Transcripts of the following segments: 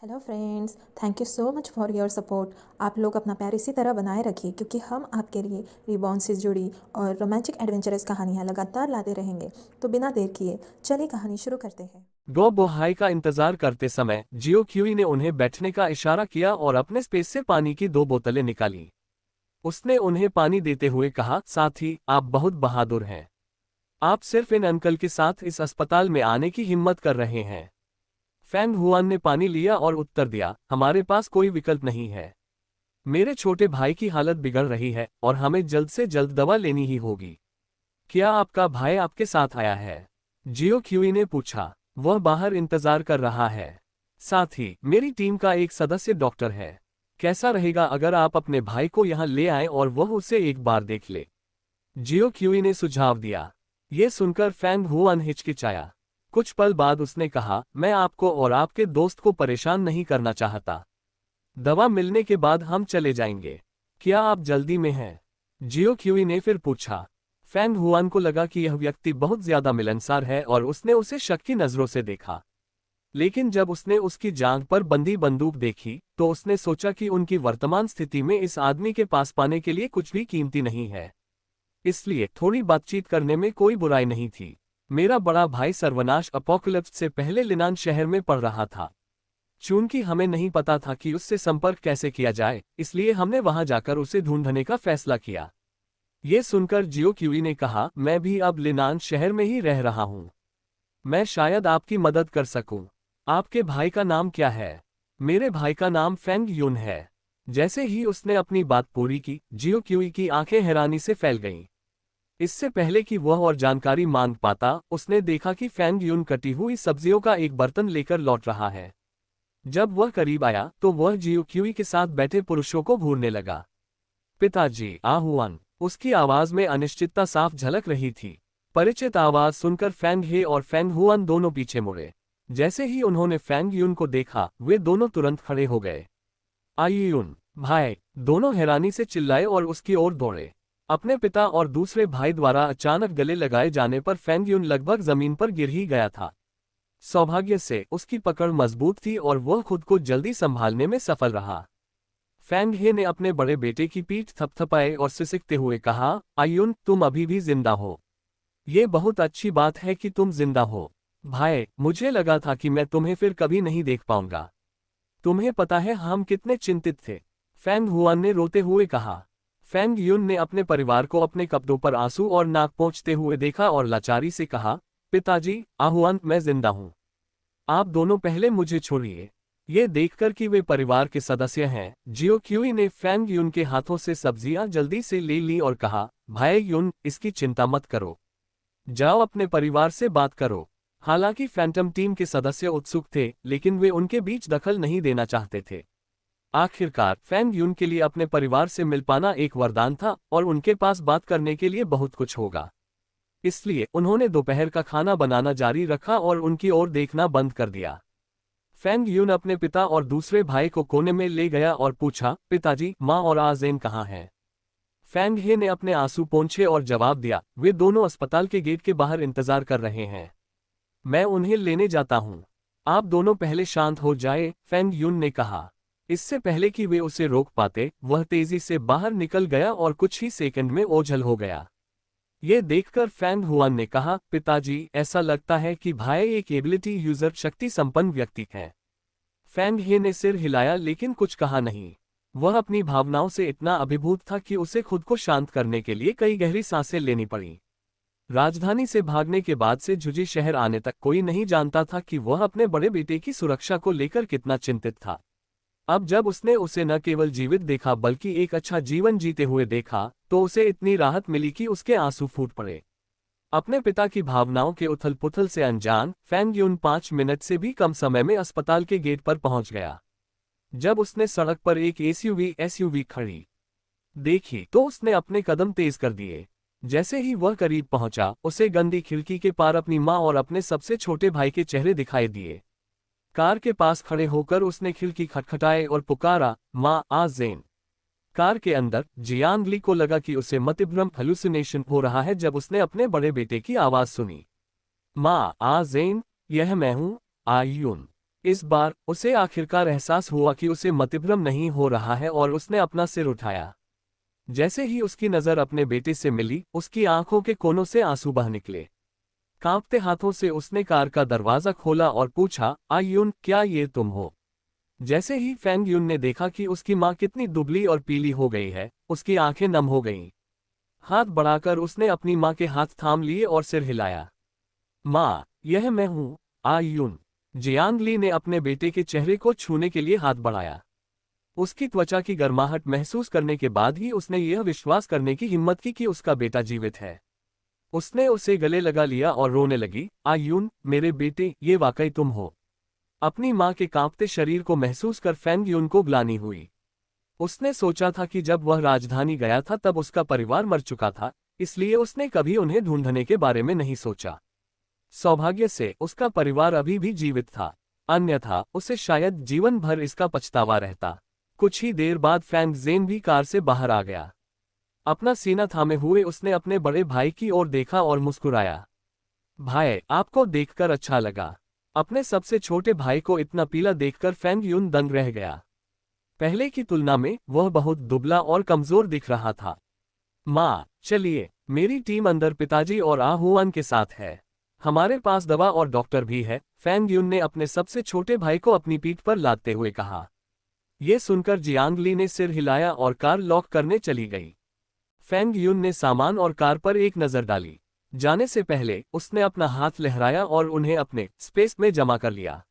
Hello friends, thank you so much for your support. आप लोग अपना प्यार इसी तरह बनाए रखिए क्योंकि हम आपके लिए रिबॉर्न से जुड़ी और रोमांटिक एडवेंचरस कहानियाँ लगातार लाते रहेंगे। तो बिना देर किए चलिए कहानी शुरू करते हैं। गो बोहाई का इंतजार करते समय जियो क्यूई ने उन्हें बैठने का इशारा किया और अपने स्पेस से पानी की 2 बोतलें निकाली। उसने उन्हें पानी देते हुए कहा, साथी, आप बहुत बहादुर हैं। आप सिर्फ इन अंकल के साथ इस अस्पताल में आने की हिम्मत कर रहे हैं। फैंग हुआन ने पानी लिया और उत्तर दिया, हमारे पास कोई विकल्प नहीं है। मेरे छोटे भाई की हालत बिगड़ रही है और हमें जल्द से जल्द दवा लेनी ही होगी। क्या आपका भाई आपके साथ आया है? जियो क्यूई ने पूछा। वह बाहर इंतजार कर रहा है। साथ ही मेरी टीम का एक सदस्य डॉक्टर है। कैसा रहेगा अगर आप अपने भाई को यहाँ ले आए और वह उसे एक बार देख ले? जियो क्यूई ने सुझाव दिया। ये सुनकर फैंग हुआन हिचकिचाया। कुछ पल बाद उसने कहा, मैं आपको और आपके दोस्त को परेशान नहीं करना चाहता। दवा मिलने के बाद हम चले जाएंगे। क्या आप जल्दी में हैं? जियो क्यूई ने फिर पूछा। फैंग हुआन को लगा कि यह व्यक्ति बहुत ज्यादा मिलनसार है और उसने उसे शक की नजरों से देखा। लेकिन जब उसने उसकी जांघ पर बंधी बंदूक देखी तो उसने सोचा कि उनकी वर्तमान स्थिति में इस आदमी के पास पाने के लिए कुछ भी कीमती नहीं है। इसलिए थोड़ी बातचीत करने में कोई बुराई नहीं थी। मेरा बड़ा भाई सर्वनाश अपोकलिप्स से पहले लिनान शहर में पढ़ रहा था। चूंकि हमें नहीं पता था कि उससे संपर्क कैसे किया जाए, इसलिए हमने वहां जाकर उसे ढूंढने का फैसला किया। ये सुनकर जियो क्यूई ने कहा, मैं भी अब लिनान शहर में ही रह रहा हूं। मैं शायद आपकी मदद कर सकूं। आपके भाई का नाम क्या है? मेरे भाई का नाम फेंग युन है। जैसे ही उसने अपनी बात पूरी की, जियो क्यूई की आंखें हैरानी से फैल गईं। इससे पहले कि वह और जानकारी मांग पाता, उसने देखा कि फेंग युन कटी हुई सब्जियों का एक बर्तन लेकर लौट रहा है। जब वह करीब आया तो वह जियो क्यूई के साथ बैठे पुरुषों को घूरने लगा। पिताजी, आहुआन। उसकी आवाज में अनिश्चितता साफ झलक रही थी। परिचित आवाज सुनकर फैंग हे और फैंग हुआन दोनों पीछे मुड़े। जैसे ही उन्होंने फैंग युन को देखा, वे दोनों तुरंत खड़े हो गए। आयुन, भाई! दोनों हैरानी से चिल्लाए और उसकी ओर दौड़े। अपने पिता और दूसरे भाई द्वारा अचानक गले लगाए जाने पर फैंग युन लगभग जमीन पर गिर ही गया था। सौभाग्य से उसकी पकड़ मजबूत थी और वह खुद को जल्दी संभालने में सफल रहा। फैंग हे ने अपने बड़े बेटे की पीठ थपथपाए और सिसकते हुए कहा, आयुन, तुम अभी भी जिंदा हो। ये बहुत अच्छी बात है कि तुम जिंदा हो। भाई, मुझे लगा था कि मैं तुम्हें फिर कभी नहीं देख पाऊंगा। तुम्हें पता है हम कितने चिंतित थे। फैंग हुआन ने रोते हुए कहा। फैंग युन ने अपने परिवार को अपने कपड़ों पर आंसू और नाक पोंछते हुए देखा और लाचारी से कहा, पिताजी, आहुआन, मैं जिंदा हूं। आप दोनों पहले मुझे छोड़िए। ये देखकर कि वे परिवार के सदस्य हैं, जियो क्यूई ने फैंग युन के हाथों से सब्जियां जल्दी से ले ली और कहा, भाई युन, इसकी चिंता मत करो। जाओ अपने परिवार से बात करो। हालांकि फैंटम टीम के सदस्य उत्सुक थे, लेकिन वे उनके बीच दखल नहीं देना चाहते थे। आखिरकार फैंग युन के लिए अपने परिवार से मिल पाना एक वरदान था और उनके पास बात करने के लिए बहुत कुछ होगा। इसलिए उन्होंने दोपहर का खाना बनाना जारी रखा और उनकी ओर देखना बंद कर दिया। फैंग युन अपने पिता और दूसरे भाई को कोने में ले गया और पूछा, पिताजी, माँ और आजेन कहाँ हैं? फैंग हे ने अपने आंसू पोंछे और जवाब दिया, वे दोनों अस्पताल के गेट के बाहर इंतजार कर रहे हैं। मैं उन्हें लेने जाता हूँ। आप दोनों पहले शांत हो जाए, फैंग युन ने कहा। इससे पहले कि वे उसे रोक पाते, वह तेजी से बाहर निकल गया और कुछ ही सेकंड में ओझल हो गया। ये देखकर फैंग हुआन ने कहा, पिताजी, ऐसा लगता है कि भाई एक एबिलिटी यूजर शक्ति संपन्न व्यक्ति है। फैंग हे ने सिर हिलाया लेकिन कुछ कहा नहीं। वह अपनी भावनाओं से इतना अभिभूत था कि उसे खुद को शांत करने के लिए कई गहरी सांसें लेनी पड़ी। राजधानी से भागने के बाद से जुजी शहर आने तक कोई नहीं जानता था कि वह अपने बड़े बेटे की सुरक्षा को लेकर कितना चिंतित था। अब जब उसने उसे न केवल जीवित देखा बल्कि एक अच्छा जीवन जीते हुए देखा, तो उसे इतनी राहत मिली कि उसके आंसू फूट पड़े। अपने पिता की भावनाओं के उथल पुथल से अनजान, फैंग युन 5 मिनट से भी कम समय में अस्पताल के गेट पर पहुंच गया। जब उसने सड़क पर एक एसयूवी खड़ी देखी तो उसने अपने कदम तेज कर दिए। जैसे ही वह करीब पहुंचा, उसे गंदी खिड़की के पार अपनी मां और अपने सबसे छोटे भाई के चेहरे दिखाई दिए। कार के पास खड़े होकर उसने खिड़की खटखटाए और पुकारा, मां, आजेन। कार के अंदर जियांग ली को लगा कि उसे मतिभ्रम हेलुसिनेशन हो रहा है जब उसने अपने बड़े बेटे की आवाज सुनी। मां, आजेन, यह मैं हूं, आयुन। इस बार उसे आखिरकार एहसास हुआ कि उसे मतिभ्रम नहीं हो रहा है और उसने अपना सिर उठाया। जैसे ही उसकी नज़र अपने बेटे से मिली, उसकी आंखों के कोनों से आंसू बह निकले। कांपते हाथों से उसने कार का दरवाजा खोला और पूछा, आ यून, क्या ये तुम हो? जैसे ही फैंग यून ने देखा कि उसकी माँ कितनी दुबली और पीली हो गई है, उसकी आंखें नम हो गईं। हाथ बढ़ाकर उसने अपनी माँ के हाथ थाम लिए और सिर हिलाया। माँ, यह मैं हूँ, आ यून। जियांग ली ने अपने बेटे के चेहरे को छूने के लिए हाथ बढ़ाया। उसकी त्वचा की गर्माहट महसूस करने के बाद ही उसने यह विश्वास करने की हिम्मत की कि उसका बेटा जीवित है। उसने उसे गले लगा लिया और रोने लगी, आ यून, मेरे बेटे, ये वाकई तुम हो। अपनी माँ के कांपते शरीर को महसूस कर फैंग यून को ग्लानि हुई। उसने सोचा था कि जब वह राजधानी गया था तब उसका परिवार मर चुका था, इसलिए उसने कभी उन्हें ढूंढने के बारे में नहीं सोचा। सौभाग्य से उसका परिवार अभी भी जीवित था, अन्यथा उसे शायद जीवन भर इसका पछतावा रहता। कुछ ही देर बाद फैंग ज़ेन भी कार से बाहर आ गया। अपना सीना थामे हुए उसने अपने बड़े भाई की ओर देखा और मुस्कुराया। भाई, आपको देखकर अच्छा लगा। अपने सबसे छोटे भाई को इतना पीला देखकर फैंग यून दंग रह गया। पहले की तुलना में वह बहुत दुबला और कमजोर दिख रहा था। माँ, चलिए, मेरी टीम अंदर पिताजी और आहुआन के साथ है। हमारे पास दवा और डॉक्टर भी है, फैंग यून ने अपने सबसे छोटे भाई को अपनी पीठ पर लादते हुए कहा। यह सुनकर जियांग ली ने सिर हिलाया और कार लॉक करने चली गई। फैंग यून ने सामान और कार पर एक नजर डाली। जाने से पहले उसने अपना हाथ लहराया और उन्हें अपने स्पेस में जमा कर लिया।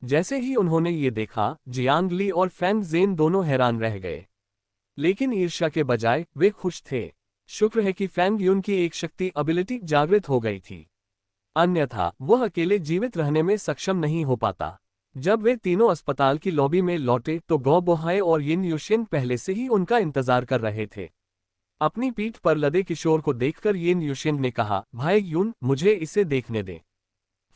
जैसे ही उन्होंने ये देखा, जियांग ली और फैंग ज़ेन दोनों हैरान रह गए। लेकिन ईर्ष्या के बजाय वे खुश थे। शुक्र है कि फैंग यून की एक शक्ति एबिलिटी जागृत हो गई थी, अन्यथा वह अकेले जीवित रहने में सक्षम नहीं हो पाता। जब वे तीनों अस्पताल की लॉबी में लौटे तो गो बोहाई और यिन युशिन पहले से ही उनका इंतजार कर रहे थे। अपनी पीठ पर लदे किशोर को देखकर यिन युशिन ने कहा, भाई यून, मुझे इसे देखने दे।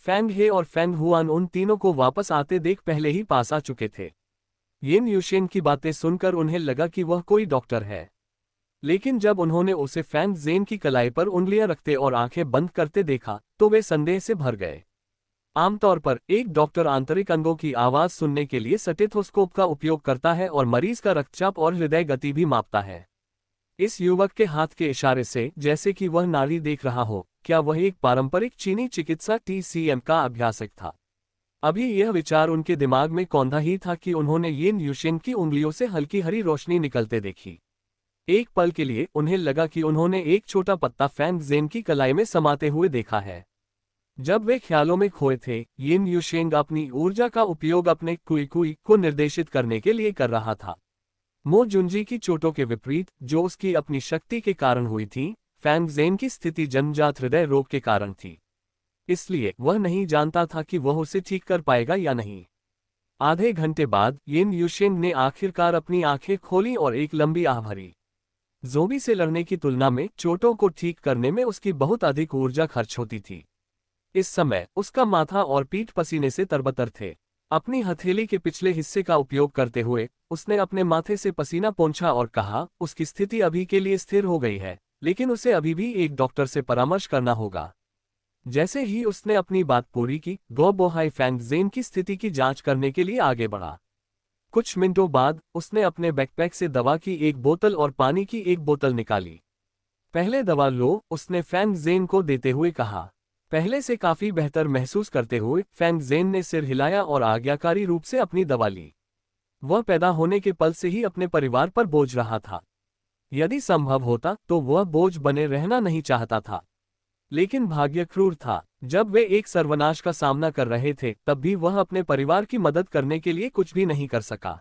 फैंग हे और फैंग हुआन उन तीनों को वापस आते देख पहले ही पास आ चुके थे। यिन युशिन की बातें सुनकर उन्हें लगा कि वह कोई डॉक्टर है, लेकिन जब उन्होंने उसे फैंग ज़ेन की कलाई पर उंगलियां रखते और आंखें बंद करते देखा तो वे संदेह से भर गए। आमतौर पर एक डॉक्टर आंतरिक अंगों की आवाज सुनने के लिए स्टेथोस्कोप का उपयोग करता है और मरीज का रक्तचाप और हृदय गति भी मापता है। इस युवक के हाथ के इशारे से जैसे कि वह नाड़ी देख रहा हो, क्या वह एक पारंपरिक चीनी चिकित्सा TCM का अभ्यासक था? अभी यह विचार उनके दिमाग में कौंधा ही था कि उन्होंने यिन युशिन की उंगलियों से हल्की हरी रोशनी निकलते देखी। एक पल के लिए उन्हें लगा कि उन्होंने एक छोटा पत्ता फैंग ज़ेन की कलाई में समाते हुए देखा है। जब वे ख्यालों में खोए थे, यिन युशेंग अपनी ऊर्जा का उपयोग अपने कुई कुई को निर्देशित करने के लिए कर रहा था। मो जुंजी की चोटों के विपरीत, जो उसकी अपनी शक्ति के कारण हुई थी, फैंग ज़ेन की स्थिति जन्मजात हृदय रोग के कारण थी। इसलिए वह नहीं जानता था कि वह उसे ठीक कर पाएगा या नहीं। आधे घंटे बाद यिन युशेंग ने आखिरकार अपनी आंखें खोली और एक लंबी आह भरी। ज़ोंबी से लड़ने की तुलना में चोटों को ठीक करने में उसकी बहुत अधिक ऊर्जा खर्च होती थी। इस समय उसका माथा और पीठ पसीने से तरबतर थे। अपनी हथेली के पिछले हिस्से का उपयोग करते हुए उसने अपने माथे से पसीना पोंछा और कहा, उसकी स्थिति अभी के लिए स्थिर हो गई है, लेकिन उसे अभी भी एक डॉक्टर से परामर्श करना होगा। जैसे ही उसने अपनी बात पूरी की, गो बोहाई फैंग ज़ेन की स्थिति की जांच करने के लिए आगे बढ़ा। कुछ मिनटों बाद उसने अपने बैकपैक से दवा की एक बोतल और पानी की एक बोतल निकाली। पहले दवा लो, उसने फैंग ज़ेन को देते हुए कहा। पहले से काफी बेहतर महसूस करते हुए फैंग ज़ेन ने सिर हिलाया और आज्ञाकारी रूप से अपनी दवा ली। वह पैदा होने के पल से ही अपने परिवार पर बोझ रहा था। यदि संभव होता तो वह बोझ बने रहना नहीं चाहता था, लेकिन भाग्य क्रूर था। जब वे एक सर्वनाश का सामना कर रहे थे तब भी वह अपने परिवार की मदद करने के लिए कुछ भी नहीं कर सका।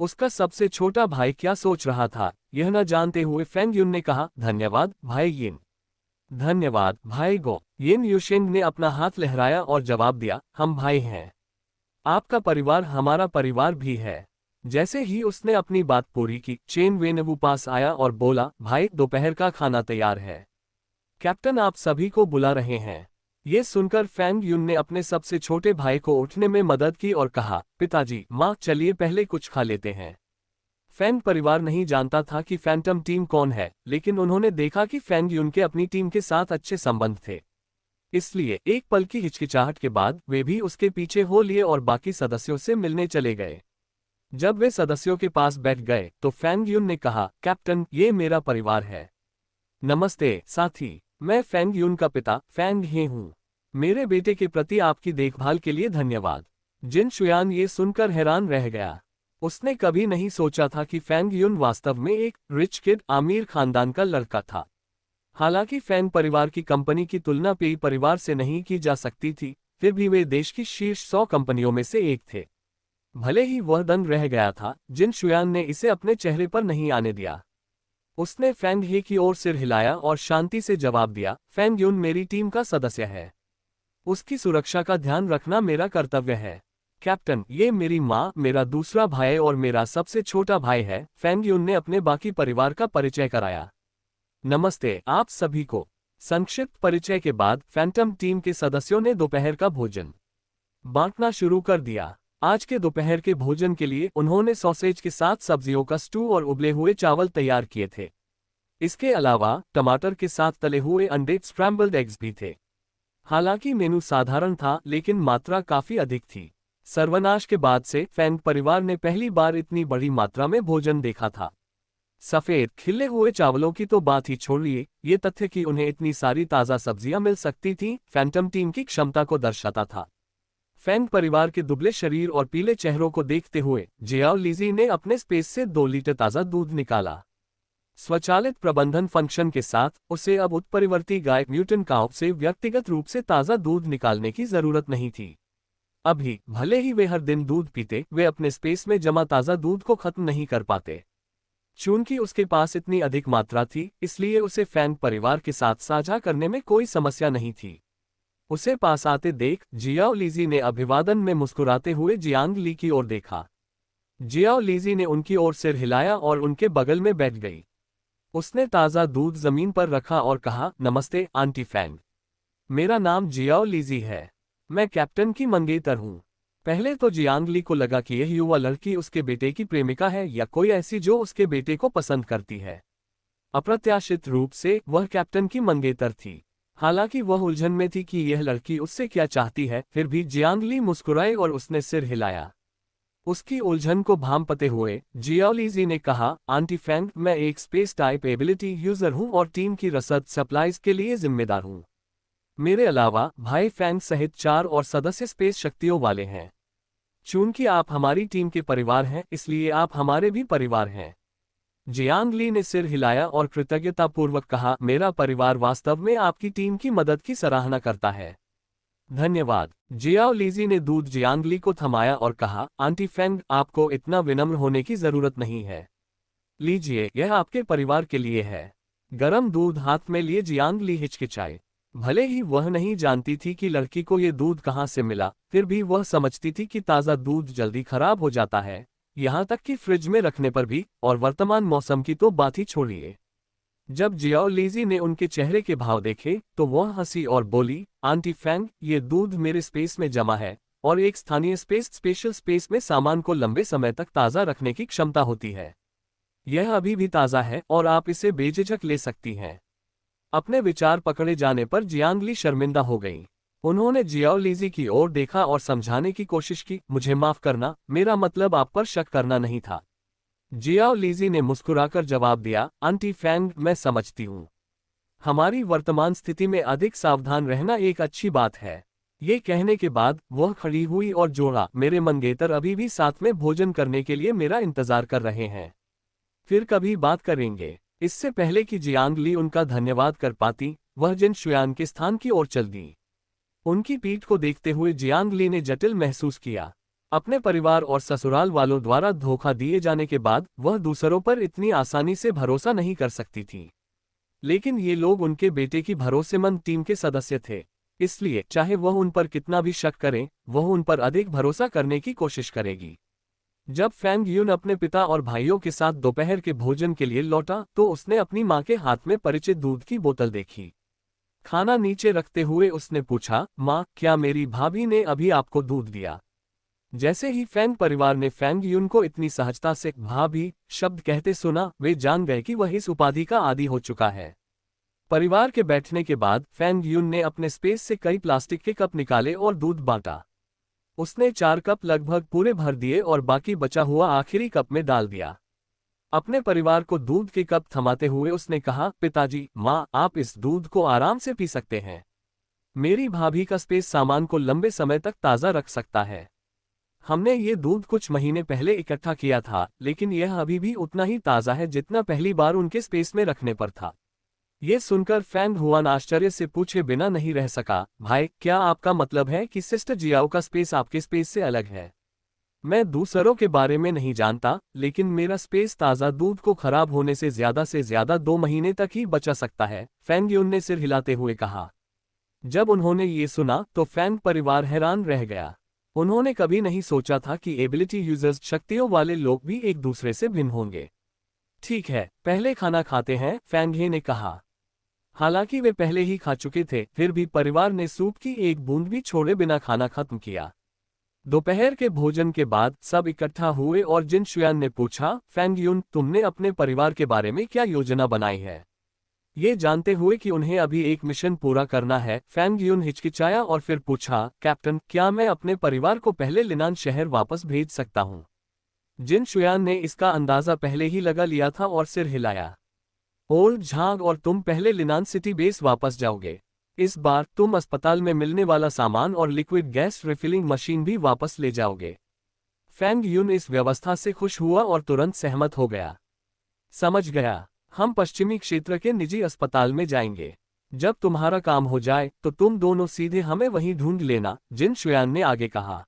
उसका सबसे छोटा भाई क्या सोच रहा था, यह न जानते हुए फैंग यून ने कहा, धन्यवाद भाई यिन। धन्यवाद भाई गो। यिन युशेंग ने अपना हाथ लहराया और जवाब दिया, हम भाई हैं। आपका परिवार हमारा परिवार भी है। जैसे ही उसने अपनी बात पूरी की, चेन वेनवू पास आया और बोला, भाई, दोपहर का खाना तैयार है। कैप्टन आप सभी को बुला रहे हैं। ये सुनकर फैंग यून ने अपने सबसे छोटे भाई को उठने में मदद की और कहा, पिताजी, माँ, चलिए पहले कुछ खा लेते हैं। फैंग परिवार नहीं जानता था कि फैंटम टीम कौन है, लेकिन उन्होंने देखा कि फैंग यून के अपनी टीम के साथ अच्छे संबंध थे। इसलिए एक पल की हिचकिचाहट के बाद वे भी उसके पीछे हो लिए और बाकी सदस्यों से मिलने चले गए। जब वे सदस्यों के पास बैठ गए तो फैंग यून ने कहा, कैप्टन, ये मेरा परिवार है। नमस्ते साथी, मैं फैंग यून का पिता फैंग हे हूँ। मेरे बेटे के प्रति आपकी देखभाल के लिए धन्यवाद। जिन शुयान ये सुनकर हैरान रह गया। उसने कभी नहीं सोचा था कि फैंग यून वास्तव में एक रिच किड आमिर खानदान का लड़का था। हालांकि फैंग परिवार की कंपनी की तुलना पेई परिवार से नहीं की जा सकती थी, फिर भी वे देश की शीर्ष 100 कंपनियों में से एक थे। भले ही वह दंग रह गया था, जिन शुयान ने इसे अपने चेहरे पर नहीं आने दिया। उसने फैंग हे की ओर सिर हिलाया और शांति से जवाब दिया, फैंग यून मेरी टीम का सदस्य है। उसकी सुरक्षा का ध्यान रखना मेरा कर्तव्य है। कैप्टन, ये मेरी माँ, मेरा दूसरा भाई और मेरा सबसे छोटा भाई है। फैंग यून ने अपने बाकी परिवार का परिचय कराया। नमस्ते आप सभी को। संक्षिप्त परिचय के बाद फैंटम टीम के सदस्यों ने दोपहर का भोजन बांटना शुरू कर दिया। आज के दोपहर के भोजन के लिए उन्होंने सॉसेज के साथ सब्जियों का स्टू और उबले हुए चावल तैयार किए थे। इसके अलावा टमाटर के साथ तले हुए अंडे स्क्रैम्बल्ड एग्स भी थे। हालांकि मेनू साधारण था, लेकिन मात्रा काफी अधिक थी। सर्वनाश के बाद से फैंग परिवार ने पहली बार इतनी बड़ी मात्रा में भोजन देखा था। सफेद खिले हुए चावलों की तो बात ही छोड़िए, ये तथ्य कि उन्हें इतनी सारी ताज़ा सब्जियां मिल सकती थीं, फैंटम टीम की क्षमता को दर्शाता था। फैंग परिवार के दुबले शरीर और पीले चेहरों को देखते हुए जियाओ लीजी ने अपने स्पेस से 2 लीटर ताज़ा दूध निकाला। स्वचालित प्रबंधन फंक्शन के साथ उसे अब उत्परिवर्ती गाय म्यूटेंट काउ से व्यक्तिगत रूप से ताज़ा दूध निकालने की जरूरत नहीं थी। अभी भले ही वे हर दिन दूध पीते, वे अपने स्पेस में जमा ताज़ा दूध को खत्म नहीं कर पाते। चूंकि उसके पास इतनी अधिक मात्रा थी, इसलिए उसे फैंग परिवार के साथ साझा करने में कोई समस्या नहीं थी। उसे पास आते देख जियाओ लीजी ने अभिवादन में मुस्कुराते हुए जियांग ली की ओर देखा। जियाओ लीजी ने उनकी ओर सिर हिलाया और उनके बगल में बैठ गई। उसने ताज़ा दूध जमीन पर रखा और कहा, नमस्ते आंटी फैंग। मेरा नाम जियाओ लीजी है। मैं कैप्टन की मंगेतर हूँ। पहले तो जियांग ली को लगा कि यह युवा लड़की उसके बेटे की प्रेमिका है या कोई ऐसी जो उसके बेटे को पसंद करती है। अप्रत्याशित रूप से वह कैप्टन की मंगेतर थी। हालांकि वह उलझन में थी कि यह लड़की उससे क्या चाहती है, फिर भी जियांग ली मुस्कुराई और उसने सिर हिलाया। उसकी उलझन को भांपते हुए जियाओ लीजी ने कहा, आंटी फैंग, मैं एक स्पेस टाइप एबिलिटी यूजर हूं और टीम की रसद सप्लाईज के लिए जिम्मेदार हूं। मेरे अलावा भाई फैंग सहित 4 और सदस्य स्पेस शक्तियों वाले हैं। चूंकि आप हमारी टीम के परिवार हैं, इसलिए आप हमारे भी परिवार हैं। जियांग ली ने सिर हिलाया और कृतज्ञतापूर्वक कहा, मेरा परिवार वास्तव में आपकी टीम की मदद की सराहना करता है। धन्यवाद। जियाओ लीजी ने दूध जियांग ली को थमाया और कहा, आंटी फैंग, आपको इतना विनम्र होने की जरूरत नहीं है। लीजिए, यह आपके परिवार के लिए है। गरम दूध हाथ में लिए जियांग ली हिचकिचाई। भले ही वह नहीं जानती थी कि लड़की को ये दूध कहाँ से मिला, फिर भी वह समझती थी कि ताज़ा दूध जल्दी खराब हो जाता है, यहाँ तक कि फ्रिज में रखने पर भी, और वर्तमान मौसम की तो बात ही छोड़िए। जब जियाओ लीजी ने उनके चेहरे के भाव देखे तो वह हंसी और बोली, आंटी फैंग, ये दूध मेरे स्पेस में जमा है और एक स्थानीय स्पेशल स्पेस में सामान को लंबे समय तक ताज़ा रखने की क्षमता होती है। यह अभी भी ताज़ा है और आप इसे बेझिझक ले सकती हैं। अपने विचार पकड़े जाने पर जियांग ली शर्मिंदा हो गई। उन्होंने जियाओ लीजी की ओर देखा और समझाने की कोशिश की, मुझे माफ करना, मेरा मतलब आप पर शक करना नहीं था। जियाओ लीजी ने मुस्कुराकर जवाब दिया, आंटी फैंग, मैं समझती हूँ। हमारी वर्तमान स्थिति में अधिक सावधान रहना एक अच्छी बात है। ये कहने के बाद वह खड़ी हुई और जोड़ा, मेरे मंगेतर अभी भी साथ में भोजन करने के लिए मेरा इंतजार कर रहे हैं। फिर कभी बात करेंगे। इससे पहले कि जियांग ली उनका धन्यवाद कर पाती, वह जिन शुयान के स्थान की ओर चल दी। उनकी पीठ को देखते हुए जियांग ली ने जटिल महसूस किया। अपने परिवार और ससुराल वालों द्वारा धोखा दिए जाने के बाद वह दूसरों पर इतनी आसानी से भरोसा नहीं कर सकती थी। लेकिन ये लोग उनके बेटे की भरोसेमंद टीम के सदस्य थे, इसलिए चाहे वह उन पर कितना भी शक करें, वह उन पर अधिक भरोसा करने की कोशिश करेगी। जब फैंग यून अपने पिता और भाइयों के साथ दोपहर के भोजन के लिए लौटा तो उसने अपनी मां के हाथ में परिचित दूध की बोतल देखी। खाना नीचे रखते हुए उसने पूछा, मां, क्या मेरी भाभी ने अभी आपको दूध दिया? जैसे ही फैंग परिवार ने फैंग यून को इतनी सहजता से भाभी शब्द कहते सुना, वे जान गए कि वह इस उपाधि का आदी हो चुका है। परिवार के बैठने के बाद फैंग यून ने अपने स्पेस से कई प्लास्टिक के कप निकाले और दूध बांटा। उसने 4 कप लगभग पूरे भर दिए और बाकी बचा हुआ आखिरी कप में डाल दिया। अपने परिवार को दूध के कप थमाते हुए उसने कहा, पिताजी, माँ, आप इस दूध को आराम से पी सकते हैं। मेरी भाभी का स्पेस सामान को लंबे समय तक ताज़ा रख सकता है। हमने ये दूध कुछ महीने पहले इकट्ठा किया था, लेकिन यह अभी भी उतना ही ताज़ा है जितना पहली बार उनके स्पेस में रखने पर था। ये सुनकर फैंग हुआन आश्चर्य से पूछे बिना नहीं रह सका, भाई, क्या आपका मतलब है कि सिस्टर जियाओ का स्पेस आपके स्पेस से अलग है? मैं दूसरों के बारे में नहीं जानता, लेकिन मेरा स्पेस ताज़ा दूध को खराब होने से ज्यादा 2 महीने तक ही बचा सकता है, फैंग यून ने सिर हिलाते हुए कहा। जब उन्होंने ये सुना तो फैंग परिवार हैरान रह गया। उन्होंने कभी नहीं सोचा था कि एबिलिटी यूजर्स, शक्तियों वाले लोग भी एक दूसरे से भिन्न होंगे। ठीक है, पहले खाना खाते हैं, फैंग हे ने कहा। हालांकि वे पहले ही खा चुके थे, फिर भी परिवार ने सूप की एक बूंद भी छोड़े बिना खाना खत्म किया। दोपहर के भोजन के बाद सब इकट्ठा हुए और जिन शुयान ने पूछा, फैंग यून, तुमने अपने परिवार के बारे में क्या योजना बनाई है? ये जानते हुए कि उन्हें अभी एक मिशन पूरा करना है, फैंग यून हिचकिचाया और फिर पूछा, कैप्टन, क्या मैं अपने परिवार को पहले लिनान शहर वापस भेज सकता हूँ? जिन शुयान ने इसका अंदाजा पहले ही लगा लिया था और सिर हिलाया। ओल्ड झांग, और तुम पहले लिनान सिटी बेस वापस जाओगे। इस बार तुम अस्पताल में मिलने वाला सामान और लिक्विड गैस रिफिलिंग मशीन भी वापस ले जाओगे। फैंग यून इस व्यवस्था से खुश हुआ और तुरंत सहमत हो गया। समझ गया, हम पश्चिमी क्षेत्र के निजी अस्पताल में जाएंगे। जब तुम्हारा काम हो जाए तो तुम दोनों सीधे हमें वहीं ढूंढ लेना, जिन शुयान ने आगे कहा।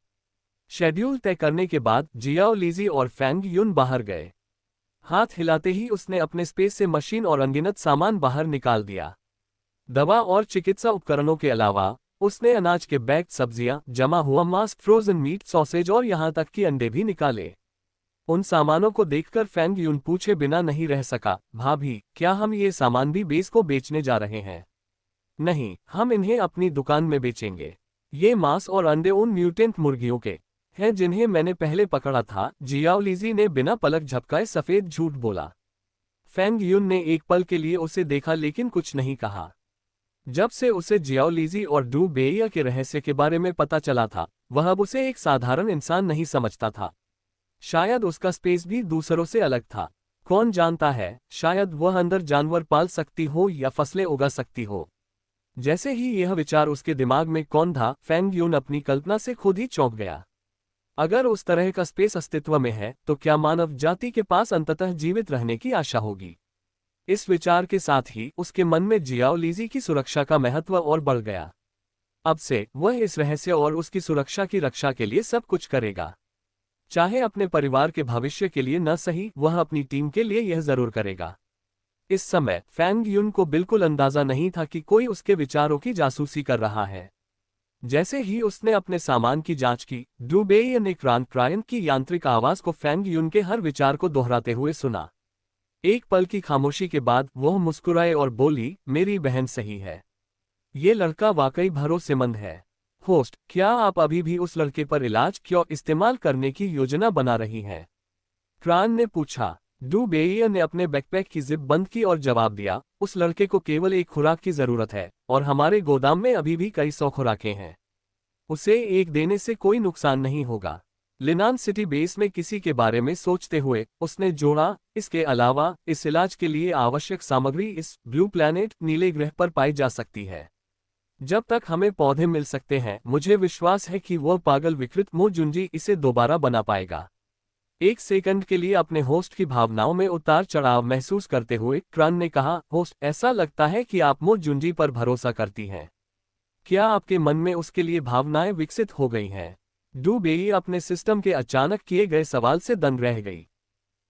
शेड्यूल तय करने के बाद जियाओ लीजी और फैंग यून बाहर गए। हाथ हिलाते ही उसने अपने स्पेस से मशीन और अनगिनत सामान बाहर निकाल दिया। दवा और चिकित्सा उपकरणों के अलावा उसने अनाज के बैग, सब्जियां, जमा हुआ मांस, फ्रोजन मीट, सॉसेज और यहां तक कि अंडे भी निकाले। उन सामानों को देखकर फैंग यून पूछे बिना नहीं रह सका, भाभी, क्या हम ये सामान भी बेस को बेचने जा रहे हैं? नहीं, हम इन्हें अपनी दुकान में बेचेंगे। ये मांस और अंडे उन म्यूटेंट मुर्गियों के हैं जिन्हें मैंने पहले पकड़ा था, जियाओ लीजी ने बिना पलक झपकाए सफेद झूठ बोला। फैंग यून ने एक पल के लिए उसे देखा लेकिन कुछ नहीं कहा। जब से उसे जियाओ लीजी और डू बेइया के रहस्य के बारे में पता चला था, वह अब उसे एक साधारण इंसान नहीं समझता था। शायद उसका स्पेस भी दूसरों से अलग था। कौन जानता है, शायद वह अंदर जानवर पाल सकती हो या फसलें उगा सकती हो। जैसे ही यह विचार उसके दिमाग में कौन था, फैंग यून अपनी कल्पना से खुद ही चौंक गया। अगर उस तरह का स्पेस अस्तित्व में है तो क्या मानव जाति के पास अंततः जीवित रहने की आशा होगी? इस विचार के साथ ही उसके मन में जियाओ लीजी की सुरक्षा का महत्व और बढ़ गया। अब से वह इस रहस्य और उसकी सुरक्षा की रक्षा के लिए सब कुछ करेगा। चाहे अपने परिवार के भविष्य के लिए न सही, वह अपनी टीम के लिए यह जरूर करेगा। इस समय फैंग यून को बिल्कुल अंदाजा नहीं था कि कोई उसके विचारों की जासूसी कर रहा है। जैसे ही उसने अपने सामान की जांच की, डू बेइया ने क्रायन की यांत्रिक आवाज को फैंग यून के हर विचार को दोहराते हुए सुना। एक पल की खामोशी के बाद वह मुस्कुराए और बोली, मेरी बहन सही है। ये लड़का वाकई भरोसेमंद है। होस्ट, क्या आप अभी भी उस लड़के पर इलाज क्यों इस्तेमाल करने की योजना बना रही हैं? क्रायन ने पूछा। डू बेइया ने अपने बैकपैक की जिप बंद की और जवाब दिया, उस लड़के को केवल एक खुराक की जरूरत है और हमारे गोदाम में अभी भी कई 100 खुराकें हैं। उसे एक देने से कोई नुकसान नहीं होगा। लिनान सिटी बेस में किसी के बारे में सोचते हुए उसने जोड़ा, इसके अलावा इस इलाज के लिए आवश्यक सामग्री इस ब्लू प्लैनेट, नीले ग्रह पर पाई जा सकती है। जब तक हमें पौधे मिल सकते हैं, मुझे विश्वास है कि वह पागल विकृत मो जुंजी इसे दोबारा बना पाएगा। एक सेकंड के लिए अपने होस्ट की भावनाओं में उतार चढ़ाव महसूस करते हुए क्रान ने कहा, होस्ट, ऐसा लगता है कि आप मो जुंजी पर भरोसा करती हैं। क्या आपके मन में उसके लिए भावनाएं विकसित हो गई हैं? डू बेइया अपने सिस्टम के अचानक किए गए सवाल से दंग रह गई।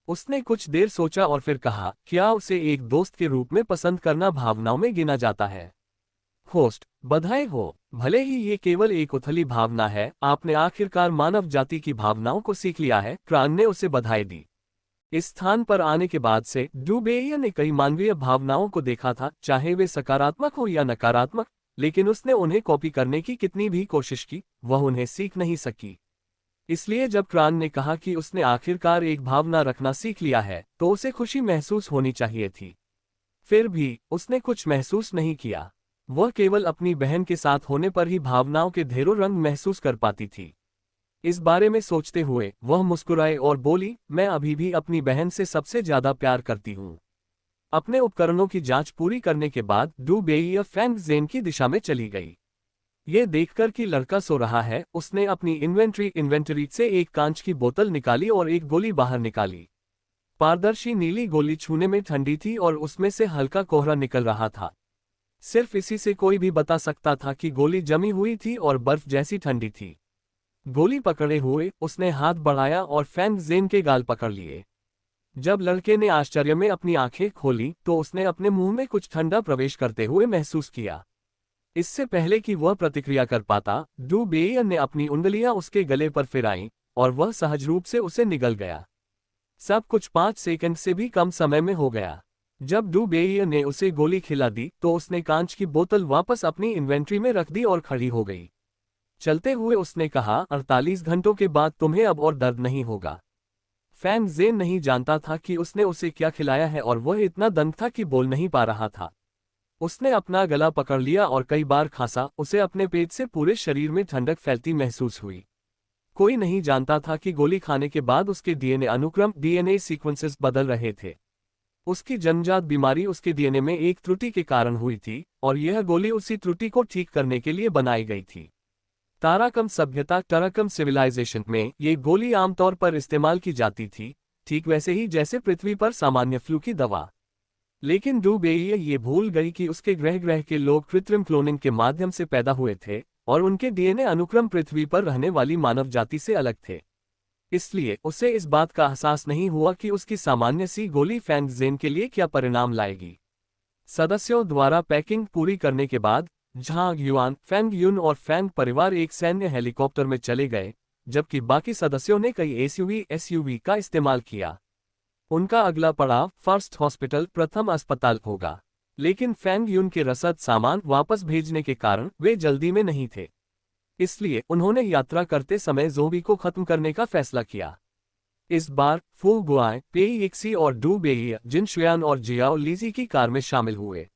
उसने कुछ देर सोचा और फिर कहा, क्या उसे एक दोस्त के रूप में पसंद करना भावनाओं में गिना जाता है? होस्ट, बधाई हो, भले ही ये केवल एक उथली भावना है, आपने आखिरकार मानव जाति की भावनाओं को सीख लिया है, क्रान ने उसे बधाई दी। इस स्थान पर आने के बाद से डू बेइया ने कई मानवीय भावनाओं को देखा था, चाहे वे सकारात्मक हो या नकारात्मक, लेकिन उसने उन्हें कॉपी करने की कितनी भी कोशिश की, वह उन्हें सीख नहीं सकी। इसलिए जब क्रान ने कहा कि उसने आखिरकार एक भावना रखना सीख लिया है, तो उसे खुशी महसूस होनी चाहिए थी। फिर भी उसने कुछ महसूस नहीं किया। वह केवल अपनी बहन के साथ होने पर ही भावनाओं के ढेरों रंग महसूस कर पाती थी। इस बारे में सोचते हुए वह मुस्कुराई और बोली, मैं अभी भी अपनी बहन से सबसे ज्यादा प्यार करती हूँ। अपने उपकरणों की जांच पूरी करने के बाद डू बेइया फैंग ज़ेन की दिशा में चली गई। ये देखकर कि लड़का सो रहा है, उसने अपनी इन्वेंटरी से एक कांच की बोतल निकाली और एक गोली बाहर निकाली। पारदर्शी नीली गोली छूने में ठंडी थी और उसमें से हल्का कोहरा निकल रहा था। सिर्फ इसी से कोई भी बता सकता था कि गोली जमी हुई थी और बर्फ जैसी ठंडी थी। गोली पकड़े हुए उसने हाथ बढ़ाया और फैंग ज़ेन के गाल पकड़ लिए। जब लड़के ने आश्चर्य में अपनी आंखें खोली तो उसने अपने मुंह में कुछ ठंडा प्रवेश करते हुए महसूस किया। इससे पहले कि वह प्रतिक्रिया कर पाता, डू बेइया ने अपनी उंगलियां उसके गले पर फिराईं और वह सहज रूप से उसे निगल गया। सब कुछ 5 सेकंड से भी कम समय में हो गया। जब डू बेइया ने उसे गोली खिला दी तो उसने कांच की बोतल वापस अपनी इन्वेंट्री में रख दी और खड़ी हो गई। चलते हुए उसने कहा, 48 घंटों के बाद तुम्हें अब और दर्द नहीं होगा। फैंग ज़ेन नहीं जानता था कि उसने उसे क्या खिलाया है और वह इतना दंग था कि बोल नहीं पा रहा था। उसने अपना गला पकड़ लिया और कई बार खांसा। उसे अपने पेट से पूरे शरीर में ठंडक फैलती महसूस हुई। कोई नहीं जानता था कि गोली खाने के बाद उसके डीएनए सीक्वेंसेस बदल रहे थे। उसकी जन्मजात बीमारी उसके डीएनए में एक त्रुटि के कारण हुई थी और यह गोली उसी त्रुटि को ठीक करने के लिए बनाई गई थी। ताराकम सभ्यता टराकम सिविलाइजेशन में ये गोली आमतौर पर इस्तेमाल की जाती थी, ठीक वैसे ही जैसे पृथ्वी पर सामान्य फ्लू की दवा। लेकिन डू बेइया ये भूल गई कि उसके ग्रह के लोग कृत्रिम क्लोनिंग के माध्यम से पैदा हुए थे और उनके डीएनए अनुक्रम पृथ्वी पर रहने वाली मानव जाति से अलग थे। इसलिए उसे इस बात का एहसास नहीं हुआ कि उसकी सामान्य सी गोली फैंग ज़ेन के लिए क्या परिणाम लाएगी। सदस्यों द्वारा पैकिंग पूरी करने के बाद झांग युआन, फैंग युन और फैंग परिवार एक सैन्य हेलीकॉप्टर में चले गए, जबकि बाकी सदस्यों ने कई एसयूवी का इस्तेमाल किया। उनका अगला पड़ाव फर्स्ट हॉस्पिटल प्रथम अस्पताल होगा, लेकिन फैंग युन के रसद सामान वापस भेजने के कारण वे जल्दी में नहीं थे। इसलिए उन्होंने यात्रा करते समय ज़ोंबी को खत्म करने का फैसला किया। इस बार फू गुआई, पेई एक्सी और डू बेइया जिन शुयान और जियाओ लीजी की कार में शामिल हुए।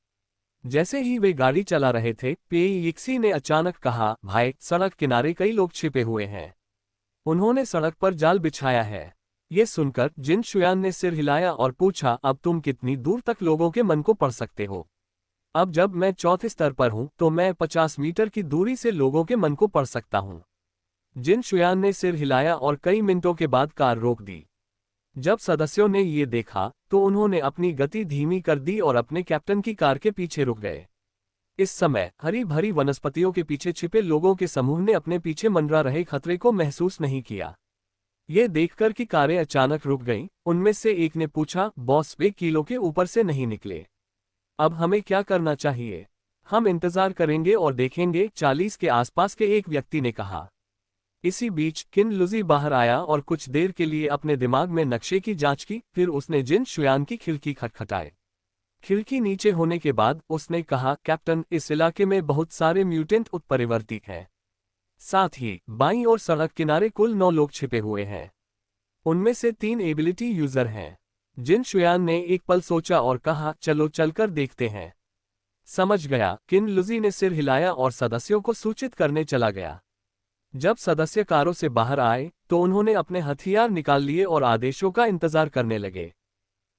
जैसे ही वे गाड़ी चला रहे थे, पेई एक्सी ने अचानक कहा, भाई, सड़क किनारे कई लोग छिपे हुए हैं। उन्होंने सड़क पर जाल बिछाया है। ये सुनकर जिन शुयान ने सिर हिलाया और पूछा, अब तुम कितनी दूर तक लोगों के मन को पढ़ सकते हो? अब जब मैं चौथे स्तर पर हूं तो मैं 50 मीटर की दूरी से लोगों के मन को पढ़ सकता हूं। जिन शुयान ने सिर हिलाया और कई मिनटों के बाद कार रोक दी। जब सदस्यों ने ये देखा तो उन्होंने अपनी गति धीमी कर दी और अपने कैप्टन की कार के पीछे रुक गए। इस समय हरी भरी वनस्पतियों के पीछे छिपे लोगों के समूह ने अपने पीछे मंडरा रहे खतरे को महसूस नहीं किया। ये देखकर कि कारें अचानक रुक गईं, उनमें से एक ने पूछा, बॉस, वे किलो के ऊपर से नहीं निकले। अब हमें क्या करना चाहिए? हम इंतजार करेंगे और देखेंगे, 40 के आसपास के एक व्यक्ति ने कहा। इसी बीच किन लुजी बाहर आया और कुछ देर के लिए अपने दिमाग में नक्शे की जांच की। फिर उसने जिन शुयान की खिड़की खटखटाई। खिड़की नीचे होने के बाद उसने कहा, कैप्टन, इस इलाके में बहुत सारे म्यूटेंट उत्परिवर्ती हैं। साथ ही बाईं ओर सड़क किनारे कुल 9 लोग छिपे हुए हैं। उनमें से 3 एबिलिटी यूजर हैं। जिन शुयान ने एक पल सोचा और कहा, चलो चलकर देखते हैं। समझ गया। किन लुजी ने सिर हिलाया और सदस्यों को सूचित करने चला गया। जब सदस्य कारों से बाहर आए तो उन्होंने अपने हथियार निकाल लिए और आदेशों का इंतजार करने लगे।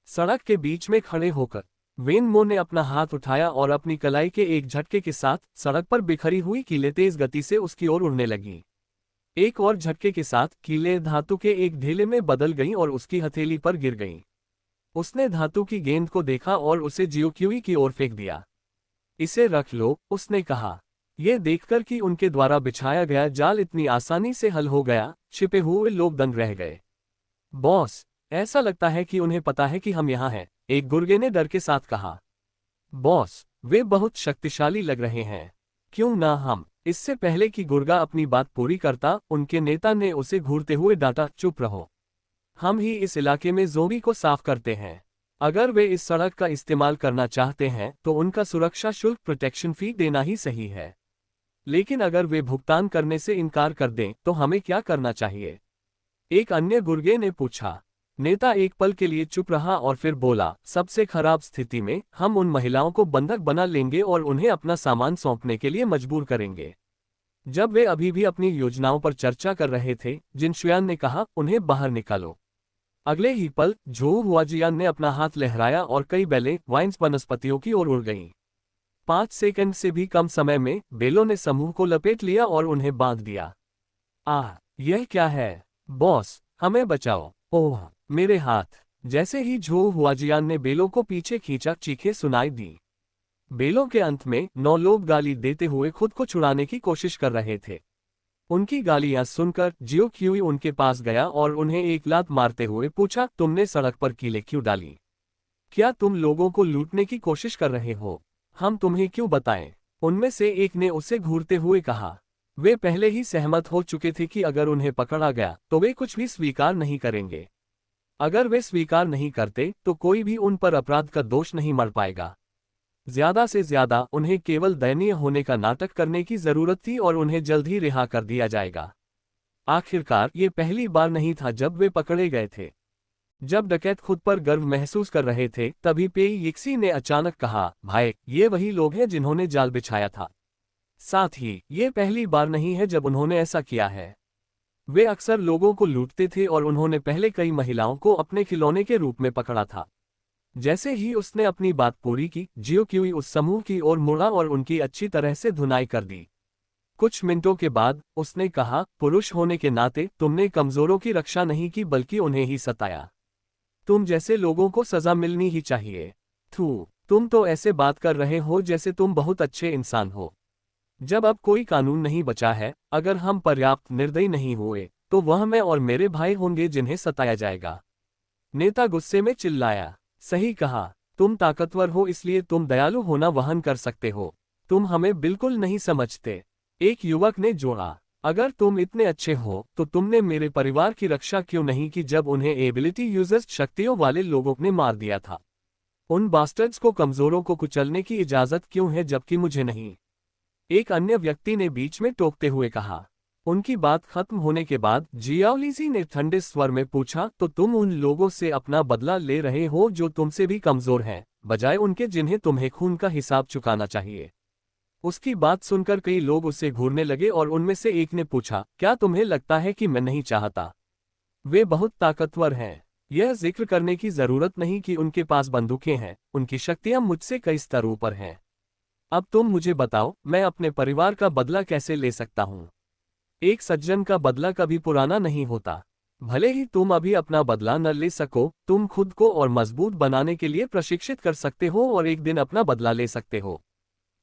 सड़क के बीच में खड़े होकर वेन मो ने अपना हाथ उठाया और अपनी कलाई के एक झटके के साथ सड़क पर बिखरी हुई कीलें तेज गति से उसकी ओर उड़ने लगीं। एक और झटके के साथ कीलें धातु के एक ढेले में बदल गईं और उसकी हथेली पर गिर गईं। उसने धातु की गेंद को देखा और उसे जियोक्यूई की ओर फेंक दिया। इसे रख लो, उसने कहा। यह देखकर कि उनके द्वारा बिछाया गया जाल इतनी आसानी से हल हो गया, छिपे हुए लोग दंग रह गए। बॉस, ऐसा लगता है कि उन्हें पता है कि हम यहाँ हैं, एक गुर्गे ने डर के साथ कहा। बॉस, वे बहुत शक्तिशाली लग रहे हैं। क्यों ना हम? इससे पहले कि गुर्गा अपनी बात पूरी करता, उनके नेता ने उसे घूरते हुए डांटा, चुप रहो। हम ही इस इलाके में ज़ोंबी को साफ करते हैं। अगर वे इस सड़क का इस्तेमाल करना चाहते हैं तो उनका सुरक्षा शुल्क प्रोटेक्शन फी देना ही सही है। लेकिन अगर वे भुगतान करने से इनकार कर दें तो हमें क्या करना चाहिए? एक अन्य गुर्गे ने पूछा। नेता एक पल के लिए चुप रहा और फिर बोला, सबसे खराब स्थिति में हम उन महिलाओं को बंधक बना लेंगे और उन्हें अपना सामान सौंपने के लिए मजबूर करेंगे। जब वे अभी भी अपनी योजनाओं पर चर्चा कर रहे थे, जिन शुयान ने कहा, उन्हें बाहर निकालो। अगले ही पल झोऊ हुआजियान ने अपना हाथ लहराया और कई बेलें वाइन्स वनस्पतियों की ओर उड़ गईं। 5 सेकंड से भी कम समय में बेलों ने समूह को लपेट लिया और उन्हें बांध दिया। आह, यह क्या है? बॉस, हमें बचाओ। ओह, मेरे हाथ। जैसे ही झोऊ हुआजियान ने बेलों को पीछे खींचा, चीखें सुनाई दी। बेलों के अंत में 9 लोग गाली देते हुए खुद को छुड़ाने की कोशिश कर रहे थे। उनकी गालियां सुनकर जियो क्यूई उनके पास गया और उन्हें एक लात मारते हुए पूछा, तुमने सड़क पर कीलें क्यों डाली? क्या तुम लोगों को लूटने की कोशिश कर रहे हो? हम तुम्हें क्यों बताएं? उनमें से एक ने उसे घूरते हुए कहा। वे पहले ही सहमत हो चुके थे कि अगर उन्हें पकड़ा गया तो वे कुछ भी स्वीकार नहीं करेंगे। अगर वे स्वीकार नहीं करते तो कोई भी उन पर अपराध का दोष नहीं मढ़ पाएगा। ज्यादा से ज्यादा उन्हें केवल दयनीय होने का नाटक करने की जरूरत थी और उन्हें जल्द ही रिहा कर दिया जाएगा। आखिरकार ये पहली बार नहीं था जब वे पकड़े गए थे। जब डकैत खुद पर गर्व महसूस कर रहे थे, तभी पेई यिक्सी ने अचानक कहा, भाई, ये वही लोग हैं जिन्होंने जाल बिछाया था। साथ ही ये पहली बार नहीं है जब उन्होंने ऐसा किया है। वे अक्सर लोगों को लूटते थे और उन्होंने पहले कई महिलाओं को अपने खिलौने के रूप में पकड़ा था। जैसे ही उसने अपनी बात पूरी की, जियो क्यूई उस समूह की ओर मुड़ा और उनकी अच्छी तरह से धुनाई कर दी। कुछ मिनटों के बाद उसने कहा, पुरुष होने के नाते तुमने कमजोरों की रक्षा नहीं की बल्कि उन्हें ही सताया। तुम जैसे लोगों को सजा मिलनी ही चाहिए। थू, तुम तो ऐसे बात कर रहे हो जैसे तुम बहुत अच्छे इंसान हो। जब अब कोई कानून नहीं बचा है, अगर हम पर्याप्त निर्दयी नहीं हुए, तो वह मैं और मेरे भाई होंगे जिन्हें सताया जाएगा। नेता गुस्से में चिल्लाया। सही कहा, तुम ताकतवर हो इसलिए तुम दयालु होना वहन कर सकते हो। तुम हमें बिल्कुल नहीं समझते, एक युवक ने जोड़ा। अगर तुम इतने अच्छे हो तो तुमने मेरे परिवार की रक्षा क्यों नहीं की जब उन्हें एबिलिटी यूजर्स शक्तियों वाले लोगों ने मार दिया था? उन बास्टर्ड्स को कमजोरों को कुचलने की इजाजत क्यों है जबकि मुझे नहीं? एक अन्य व्यक्ति ने बीच में टोकते हुए कहा। उनकी बात खत्म होने के बाद जियाओलीजी ने ठंडे स्वर में पूछा, तो तुम उन लोगों से अपना बदला ले रहे हो जो तुमसे भी कमजोर हैं, बजाय उनके जिन्हें तुम्हें खून का हिसाब चुकाना चाहिए। उसकी बात सुनकर कई लोग उसे घूरने लगे और उनमें से एक ने पूछा, क्या तुम्हें लगता है कि मैं नहीं चाहता? वे बहुत ताकतवर हैं। यह जिक्र करने की जरूरत नहीं कि उनके पास बंदूकें हैं, उनकी शक्तियां मुझसे कई स्तरों पर हैं। अब तुम मुझे बताओ, मैं अपने परिवार का बदला कैसे ले सकता हूं? एक सज्जन का बदला कभी पुराना नहीं होता। भले ही तुम अभी अपना बदला न ले सको, तुम खुद को और मजबूत बनाने के लिए प्रशिक्षित कर सकते हो और एक दिन अपना बदला ले सकते हो।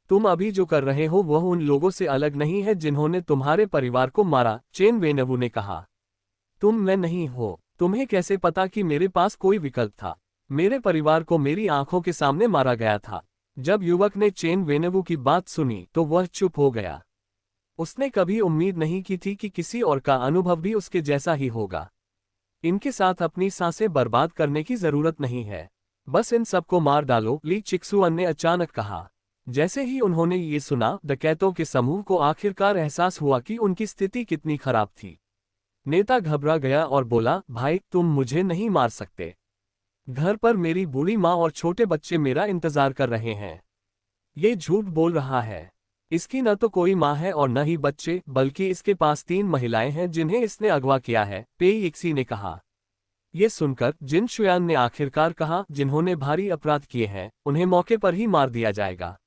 तुम अभी जो कर रहे हो वह उन लोगों से अलग नहीं है जिन्होंने तुम्हारे परिवार को मारा, चेन वेनवू ने कहा। तुम मैं नहीं हो। तुम्हें कैसे पता कि मेरे पास कोई विकल्प था? मेरे परिवार को मेरी आंखों के सामने मारा गया था। जब युवक ने चेन वेनवू की बात सुनी तो वह चुप हो गया। उसने कभी उम्मीद नहीं की थी कि किसी और का अनुभव भी उसके जैसा ही होगा। इनके साथ अपनी सांसें बर्बाद करने की जरूरत नहीं है, बस इन सबको मार डालो, ली चिक्सुअन ने अचानक कहा। जैसे ही उन्होंने ये सुना, डकैतों के समूह को आखिरकार एहसास हुआ कि उनकी स्थिति कितनी खराब थी। नेता घबरा गया और बोला, भाई, तुम मुझे नहीं मार सकते। घर पर मेरी बूढ़ी माँ और छोटे बच्चे मेरा इंतजार कर रहे हैं। ये झूठ बोल रहा है। इसकी न तो कोई माँ है और न ही बच्चे, बल्कि इसके पास 3 महिलाएं हैं जिन्हें इसने अगवा किया है, पेई यिक्सी ने कहा। ये सुनकर जिन शुयान ने आखिरकार कहा, जिन्होंने भारी अपराध किए हैं उन्हें मौके पर ही मार दिया जाएगा।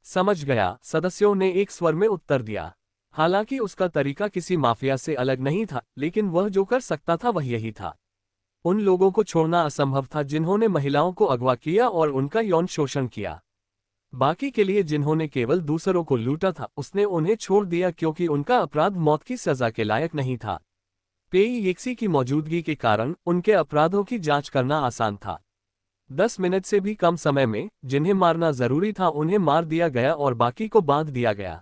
समझ गया, सदस्यों ने एक स्वर में उत्तर दिया। हालांकि उसका तरीका किसी माफिया से अलग नहीं था, लेकिन वह जो कर सकता था वह यही था। उन लोगों को छोड़ना असंभव था जिन्होंने महिलाओं को अगवा किया और उनका यौन शोषण किया। बाकी के लिए जिन्होंने केवल दूसरों को लूटा था, उसने उन्हें छोड़ दिया क्योंकि उनका अपराध मौत की सजा के लायक नहीं था। पेई यिक्सी की मौजूदगी के कारण उनके अपराधों की जांच करना आसान था। 10 मिनट से भी कम समय में जिन्हें मारना जरूरी था उन्हें मार दिया गया और बाकी को बांध दिया गया।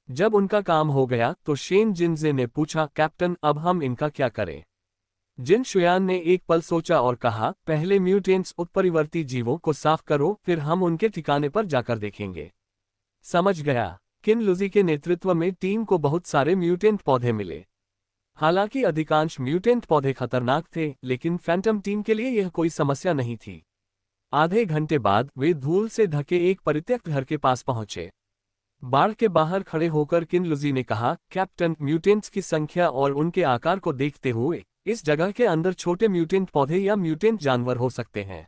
जब उनका काम हो गया तो शेन जिनजे ने पूछा, कैप्टन, अब हम इनका क्या करें? जिन शुयान ने एक पल सोचा और कहा, पहले म्यूटेंट्स उत्परिवर्ती जीवों को साफ करो, फिर हम उनके ठिकाने पर जाकर देखेंगे। समझ गया। किन लुजी के नेतृत्व में टीम को बहुत सारे म्यूटेंट पौधे मिले। हालांकि अधिकांश म्यूटेंट पौधे खतरनाक थे, लेकिन फैंटम टीम के लिए यह कोई समस्या नहीं थी। आधे घंटे बाद वे धूल से ढके एक परित्यक्त घर के पास पहुंचे। बाड़ के बाहर खड़े होकर किनलुजी ने कहा, कैप्टन, म्यूटेंट्स की संख्या और उनके आकार को देखते हुए इस जगह के अंदर छोटे म्यूटेंट पौधे या म्यूटेंट जानवर हो सकते हैं।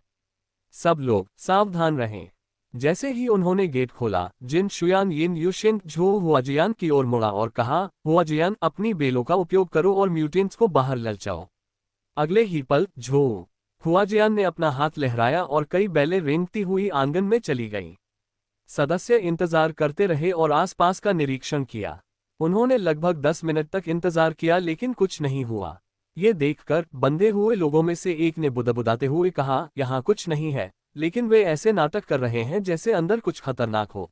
सब लोग सावधान रहें। जैसे ही उन्होंने गेट खोला, जिन शुयान यिन युशेंग झो हुआजियान की ओर मुड़ा और कहा, हुआजियान, अपनी बेलों का उपयोग करो और म्यूटेंट्स को बाहर ललचाओ। अगले ही पल झो हुआजियान ने अपना हाथ लहराया और कई बेलें रेंगती हुई आंगन में चली गईं। सदस्य इंतजार करते रहे और आसपास का निरीक्षण किया। उन्होंने लगभग 10 मिनट तक इंतजार किया, लेकिन कुछ नहीं हुआ। ये देखकर बंधे हुए लोगों में से एक ने बुदबुदाते हुए कहा, यहाँ कुछ नहीं है, लेकिन वे ऐसे नाटक कर रहे हैं जैसे अंदर कुछ खतरनाक हो।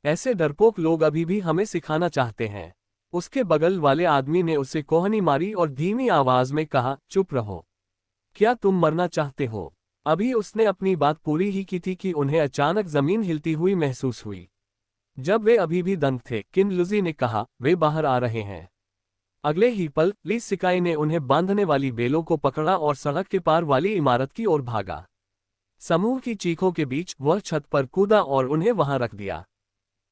ऐसे डरपोक लोग अभी भी हमें सिखाना चाहते हैं। उसके बगल वाले आदमी ने उसे कोहनी मारी और धीमी आवाज में कहा, चुप रहो। क्या तुम मरना चाहते हो? अभी उसने अपनी बात पूरी ही की थी कि उन्हें अचानक जमीन हिलती हुई महसूस हुई। जब वे अभी भी दंग थे, किनलुजी ने कहा, वे बाहर आ रहे हैं। अगले ही पल ली सिकाई ने उन्हें बांधने वाली बेलों को पकड़ा और सड़क के पार वाली इमारत की ओर भागा। समूह की चीखों के बीच वह छत पर कूदा और उन्हें वहां रख दिया।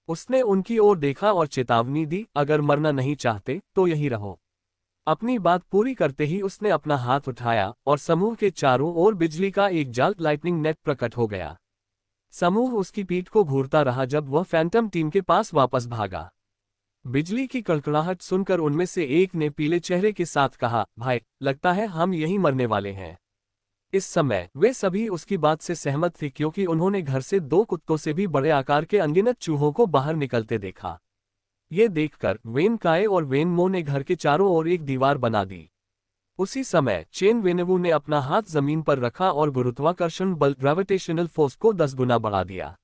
उसने उनकी ओर देखा और चेतावनी दी, अगर मरना नहीं चाहते तो यहीं रहो। अपनी बात पूरी करते ही उसने अपना हाथ उठाया और समूह के चारों ओर बिजली का एक जाल, लाइटनिंग नेट, प्रकट हो गया। समूह उसकी पीठ को घूरता रहा जब वह फैंटम टीम के पास वापस भागा। बिजली की कड़कड़ाहट सुनकर उनमें से एक ने पीले चेहरे के साथ कहा, भाई, लगता है हम यहीं मरने वाले हैं। इस समय वे सभी उसकी बात से सहमत थे, क्योंकि उन्होंने घर से 2 कुत्तों से भी बड़े आकार के अनगिनत चूहों को बाहर निकलते देखा। ये देखकर वेन काय और वेन मो ने घर के चारों ओर एक दीवार बना दी। उसी समय चेन वेनेवू ने अपना हाथ जमीन पर रखा और गुरुत्वाकर्षण बल, ग्रेविटेशनल फोर्स को 10 गुना बढ़ा दिया।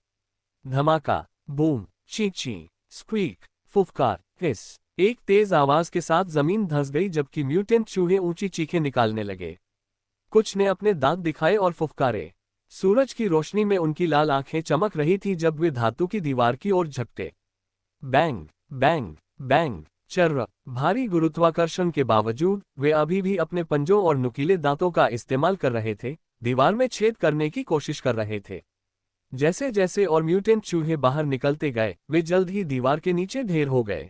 धमाका, बूम, ची ची, स्क्वीक, फुफकार, हिस। एक तेज आवाज के साथ जमीन धंस गई जबकि म्यूटेंट चूहे ऊंची चीखें निकालने लगे। कुछ ने अपने दांत दिखाए और फुफकारे। सूरज की रोशनी में उनकी लाल आंखें चमक रही थी जब वे धातु की दीवार की ओर झपटे। Bang bang bang. चर्र। भारी गुरुत्वाकर्षण के बावजूद वे अभी भी अपने पंजों और नुकीले दांतों का इस्तेमाल कर रहे थे, दीवार में छेद करने की कोशिश कर रहे थे। जैसे जैसे और म्यूटेंट चूहे बाहर निकलते गए, वे जल्द ही दीवार के नीचे ढेर हो गए।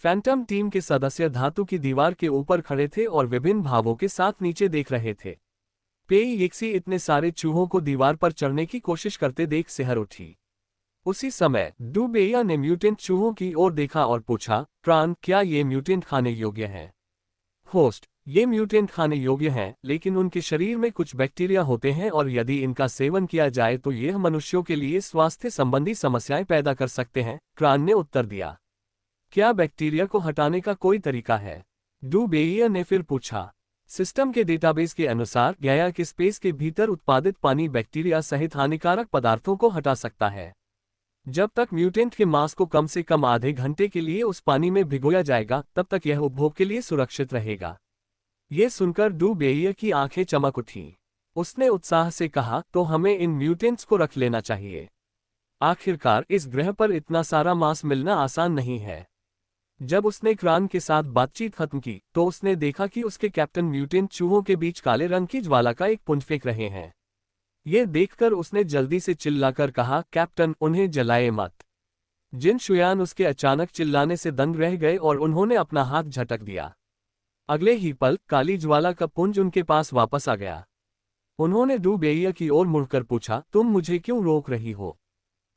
फैंटम टीम के सदस्य धातु की दीवार के ऊपर खड़े थे और विभिन्न भावों के साथ नीचे देख रहे थे। पेई यिक्सी इतने सारे चूहों को दीवार पर चढ़ने की कोशिश करते देख सिहर उठी। उसी समय डू बेया ने म्यूटेंट चूहों की ओर देखा और पूछा, प्राण, क्या ये म्यूटेंट खाने योग्य हैं? होस्ट, ये म्यूटेंट खाने योग्य हैं, लेकिन उनके शरीर में कुछ बैक्टीरिया होते हैं और यदि इनका सेवन किया जाए तो यह मनुष्यों के लिए स्वास्थ्य संबंधी समस्याएं पैदा कर सकते हैं, क्रान ने उत्तर दिया। क्या बैक्टीरिया को हटाने का कोई तरीका है? डू बेया ने फिर पूछा। सिस्टम के डेटाबेस के अनुसार गाया के स्पेस के भीतर उत्पादित पानी बैक्टीरिया सहित हानिकारक पदार्थों को हटा सकता है। जब तक म्यूटेंट के मांस को कम से कम आधे घंटे के लिए उस पानी में भिगोया जाएगा, तब तक यह उपभोग के लिए सुरक्षित रहेगा। यह सुनकर डू बेया की आंखें चमक उठीं। उसने उत्साह से कहा, तो हमें इन म्यूटेंट्स को रख लेना चाहिए। आखिरकार इस ग्रह पर इतना सारा मांस मिलना आसान नहीं है। जब उसने क्रान के साथ बातचीत खत्म की तो उसने देखा कि उसके कैप्टन म्यूटेंट चूहों के बीच काले रंग की ज्वाला का एक पुंज फेंक रहे हैं। ये देखकर उसने जल्दी से चिल्लाकर कहा, कैप्टन, उन्हें जलाए मत। जिन शुयान उसके अचानक चिल्लाने से दंग रह गए और उन्होंने अपना हाथ झटक दिया। अगले ही पल काली ज्वाला का पुंज उनके पास वापस आ गया। उन्होंने डू बेया की ओर मुड़कर पूछा, तुम मुझे क्यों रोक रही हो?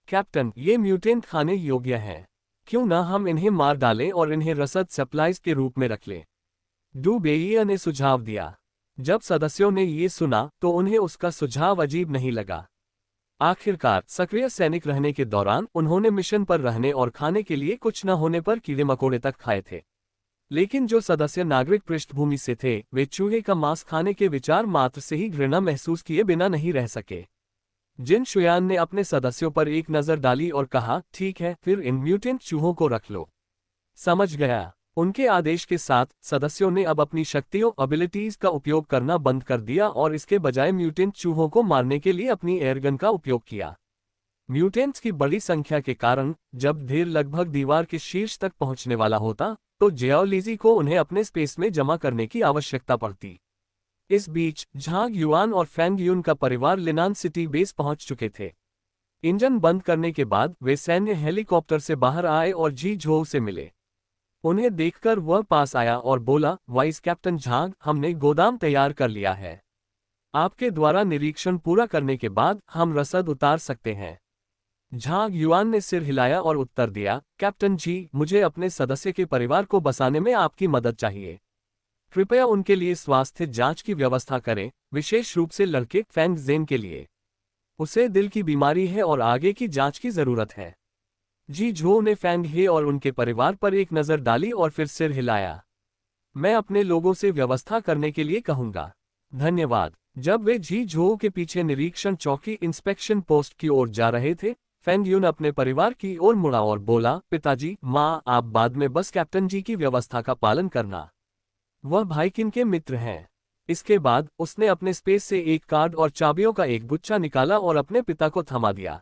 कैप्टन, ये म्यूटेंट खाने योग्य हैं। क्यों ना हम इन्हें मार डालें और इन्हें रसद सप्लाइज के रूप में रख लें? डू बेया ने सुझाव दिया। जब सदस्यों ने ये सुना तो उन्हें उसका सुझाव अजीब नहीं लगा। आखिरकार सक्रिय सैनिक रहने के दौरान उन्होंने मिशन पर रहने और खाने के लिए कुछ न होने पर कीड़े मकोड़े तक खाए थे। लेकिन जो सदस्य नागरिक पृष्ठभूमि से थे, वे चूहे का मांस खाने के विचार मात्र से ही घृणा महसूस किए बिना नहीं रह सके। जिन शुयान ने अपने सदस्यों पर एक नजर डाली और कहा, ठीक है, फिर इन म्यूटेंट चूहों को रख लो। समझ गया। उनके आदेश के साथ सदस्यों ने अब अपनी शक्तियों एबिलिटीज का उपयोग करना बंद कर दिया और इसके बजाय म्यूटेंट चूहों को मारने के लिए अपनी एयरगन का उपयोग किया। म्यूटेंट्स की बड़ी संख्या के कारण जब ढेर लगभग दीवार के शीर्ष तक पहुंचने वाला होता तो जियाओलीजी को उन्हें अपने स्पेस में जमा करने की आवश्यकता पड़ती। इस बीच झांग युआन और फेंग यून का परिवार लिनान सिटी बेस पहुंच चुके थे। इंजन बंद करने के बाद वे सैन्य हेलीकॉप्टर से बाहर आए और जी झोउ से मिले। उन्हें देखकर वह पास आया और बोला, वाइस कैप्टन झांग, हमने गोदाम तैयार कर लिया है। आपके द्वारा निरीक्षण पूरा करने के बाद हम रसद उतार सकते हैं। झांग युआन ने सिर हिलाया और उत्तर दिया, कैप्टन जी, मुझे अपने सदस्य के परिवार को बचाने में आपकी मदद चाहिए। कृपया उनके लिए स्वास्थ्य जांच की व्यवस्था करें, विशेष रूप से लड़के फेंग जेन के लिए। उसे दिल की बीमारी है और आगे की जांच की जरूरत है। जी झो ने फेंग हे और उनके परिवार पर एक नजर डाली और फिर सिर हिलाया। मैं अपने लोगों से व्यवस्था करने के लिए कहूंगा। धन्यवाद। जब वे जी झो के पीछे निरीक्षण चौकी इंस्पेक्शन पोस्ट की ओर जा रहे थे, फेंग यून अपने परिवार की ओर मुड़ा और बोला, पिताजी, माँ, आप बाद में बस कैप्टन जी की व्यवस्था का पालन करना। वह भाईकिन के मित्र हैं। इसके बाद उसने अपने स्पेस से एक कार्ड और चाबियों का एक गुच्छा निकाला और अपने पिता को थमा दिया।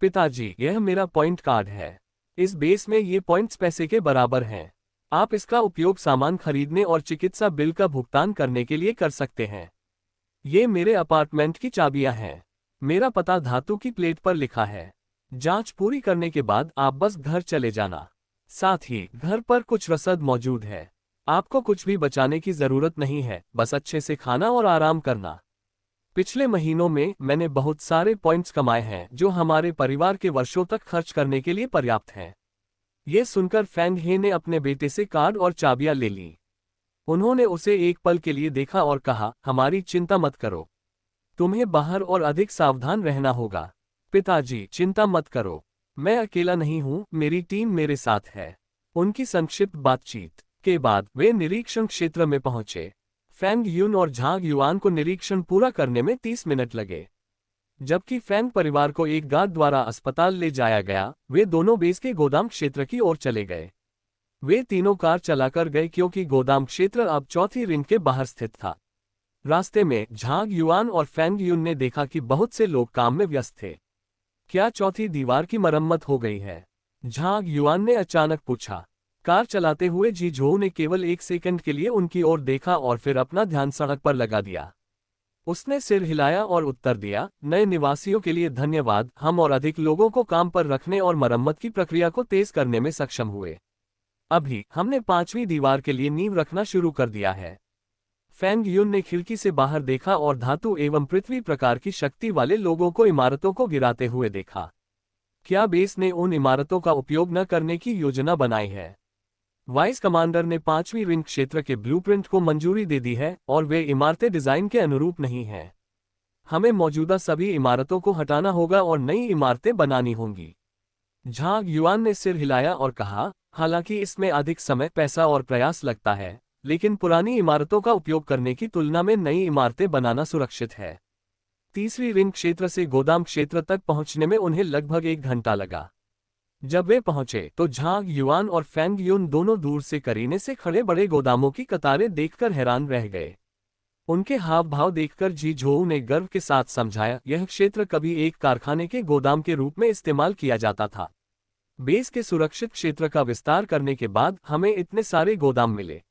पिताजी, यह मेरा पॉइंट कार्ड है। इस बेस में ये पॉइंट्स पैसे के बराबर हैं। आप इसका उपयोग सामान खरीदने और चिकित्सा बिल का भुगतान करने के लिए कर सकते हैं। ये मेरे अपार्टमेंट की चाबियां हैं। मेरा पता धातु की प्लेट पर लिखा है। जांच पूरी करने के बाद आप बस घर चले जाना। साथ ही घर पर कुछ रसद मौजूद है। आपको कुछ भी बचाने की जरूरत नहीं है, बस अच्छे से खाना और आराम करना। पिछले महीनों में मैंने बहुत सारे पॉइंट्स कमाए हैं जो हमारे परिवार के वर्षों तक खर्च करने के लिए पर्याप्त हैं। ये सुनकर फेंग हे ने अपने बेटे से कार्ड और चाबियां ले ली। उन्होंने उसे एक पल के लिए देखा और कहा, हमारी चिंता मत करो। तुम्हें बाहर और अधिक सावधान रहना होगा। पिताजी, चिंता मत करो। मैं अकेला नहीं हूं, मेरी टीम मेरे साथ है। उनकी संक्षिप्त बातचीत के बाद वे निरीक्षण क्षेत्र में पहुंचे। फेंग यून और झांग युआन को निरीक्षण पूरा करने में 30 मिनट लगे। जबकि फेंग परिवार को एक गार्ड द्वारा अस्पताल ले जाया गया, वे दोनों बेस के गोदाम क्षेत्र की ओर चले गए। वे तीनों कार चलाकर गए क्योंकि गोदाम क्षेत्र अब चौथी रिंग के बाहर स्थित था। रास्ते में झांग युआन और फेंग यून ने देखा कि बहुत से लोग काम में व्यस्त थे। क्या चौथी दीवार की मरम्मत हो गई है? झांग युआन ने अचानक पूछा। कार चलाते हुए जी झो ने केवल एक सेकंड के लिए उनकी ओर देखा और फिर अपना ध्यान सड़क पर लगा दिया। उसने सिर हिलाया और उत्तर दिया, नए निवासियों के लिए धन्यवाद, हम और अधिक लोगों को काम पर रखने और मरम्मत की प्रक्रिया को तेज करने में सक्षम हुए। अभी हमने 5वीं दीवार के लिए नींव रखना शुरू कर दिया है। फेंग यून ने खिड़की से बाहर देखा और धातु एवं पृथ्वी प्रकार की शक्ति वाले लोगों को इमारतों को गिराते हुए देखा। क्या बेस ने उन इमारतों का उपयोग न करने की योजना बनाई है? वाइस कमांडर ने 5वीं रिंग क्षेत्र के ब्लूप्रिंट को मंजूरी दे दी है और वे इमारतें डिजाइन के अनुरूप नहीं हैं। हमें मौजूदा सभी इमारतों को हटाना होगा और नई इमारतें बनानी होंगी। झांग युआन ने सिर हिलाया और कहा, हालांकि इसमें अधिक समय, पैसा और प्रयास लगता है, लेकिन पुरानी इमारतों का उपयोग करने की तुलना में नई इमारतें बनाना सुरक्षित है। तीसरी रिंग क्षेत्र से गोदाम क्षेत्र तक पहुंचने में उन्हें लगभग 1 घंटा लगा। जब वे पहुंचे तो झांग युआन और फेंग यून दोनों दूर से करीने से खड़े बड़े गोदामों की कतारें देखकर हैरान रह गए। उनके हाव भाव देखकर जी झोउ ने गर्व के साथ समझाया, यह क्षेत्र कभी एक कारखाने के गोदाम के रूप में इस्तेमाल किया जाता था। बेस के सुरक्षित क्षेत्र का विस्तार करने के बाद हमें इतने सारे गोदाम मिले।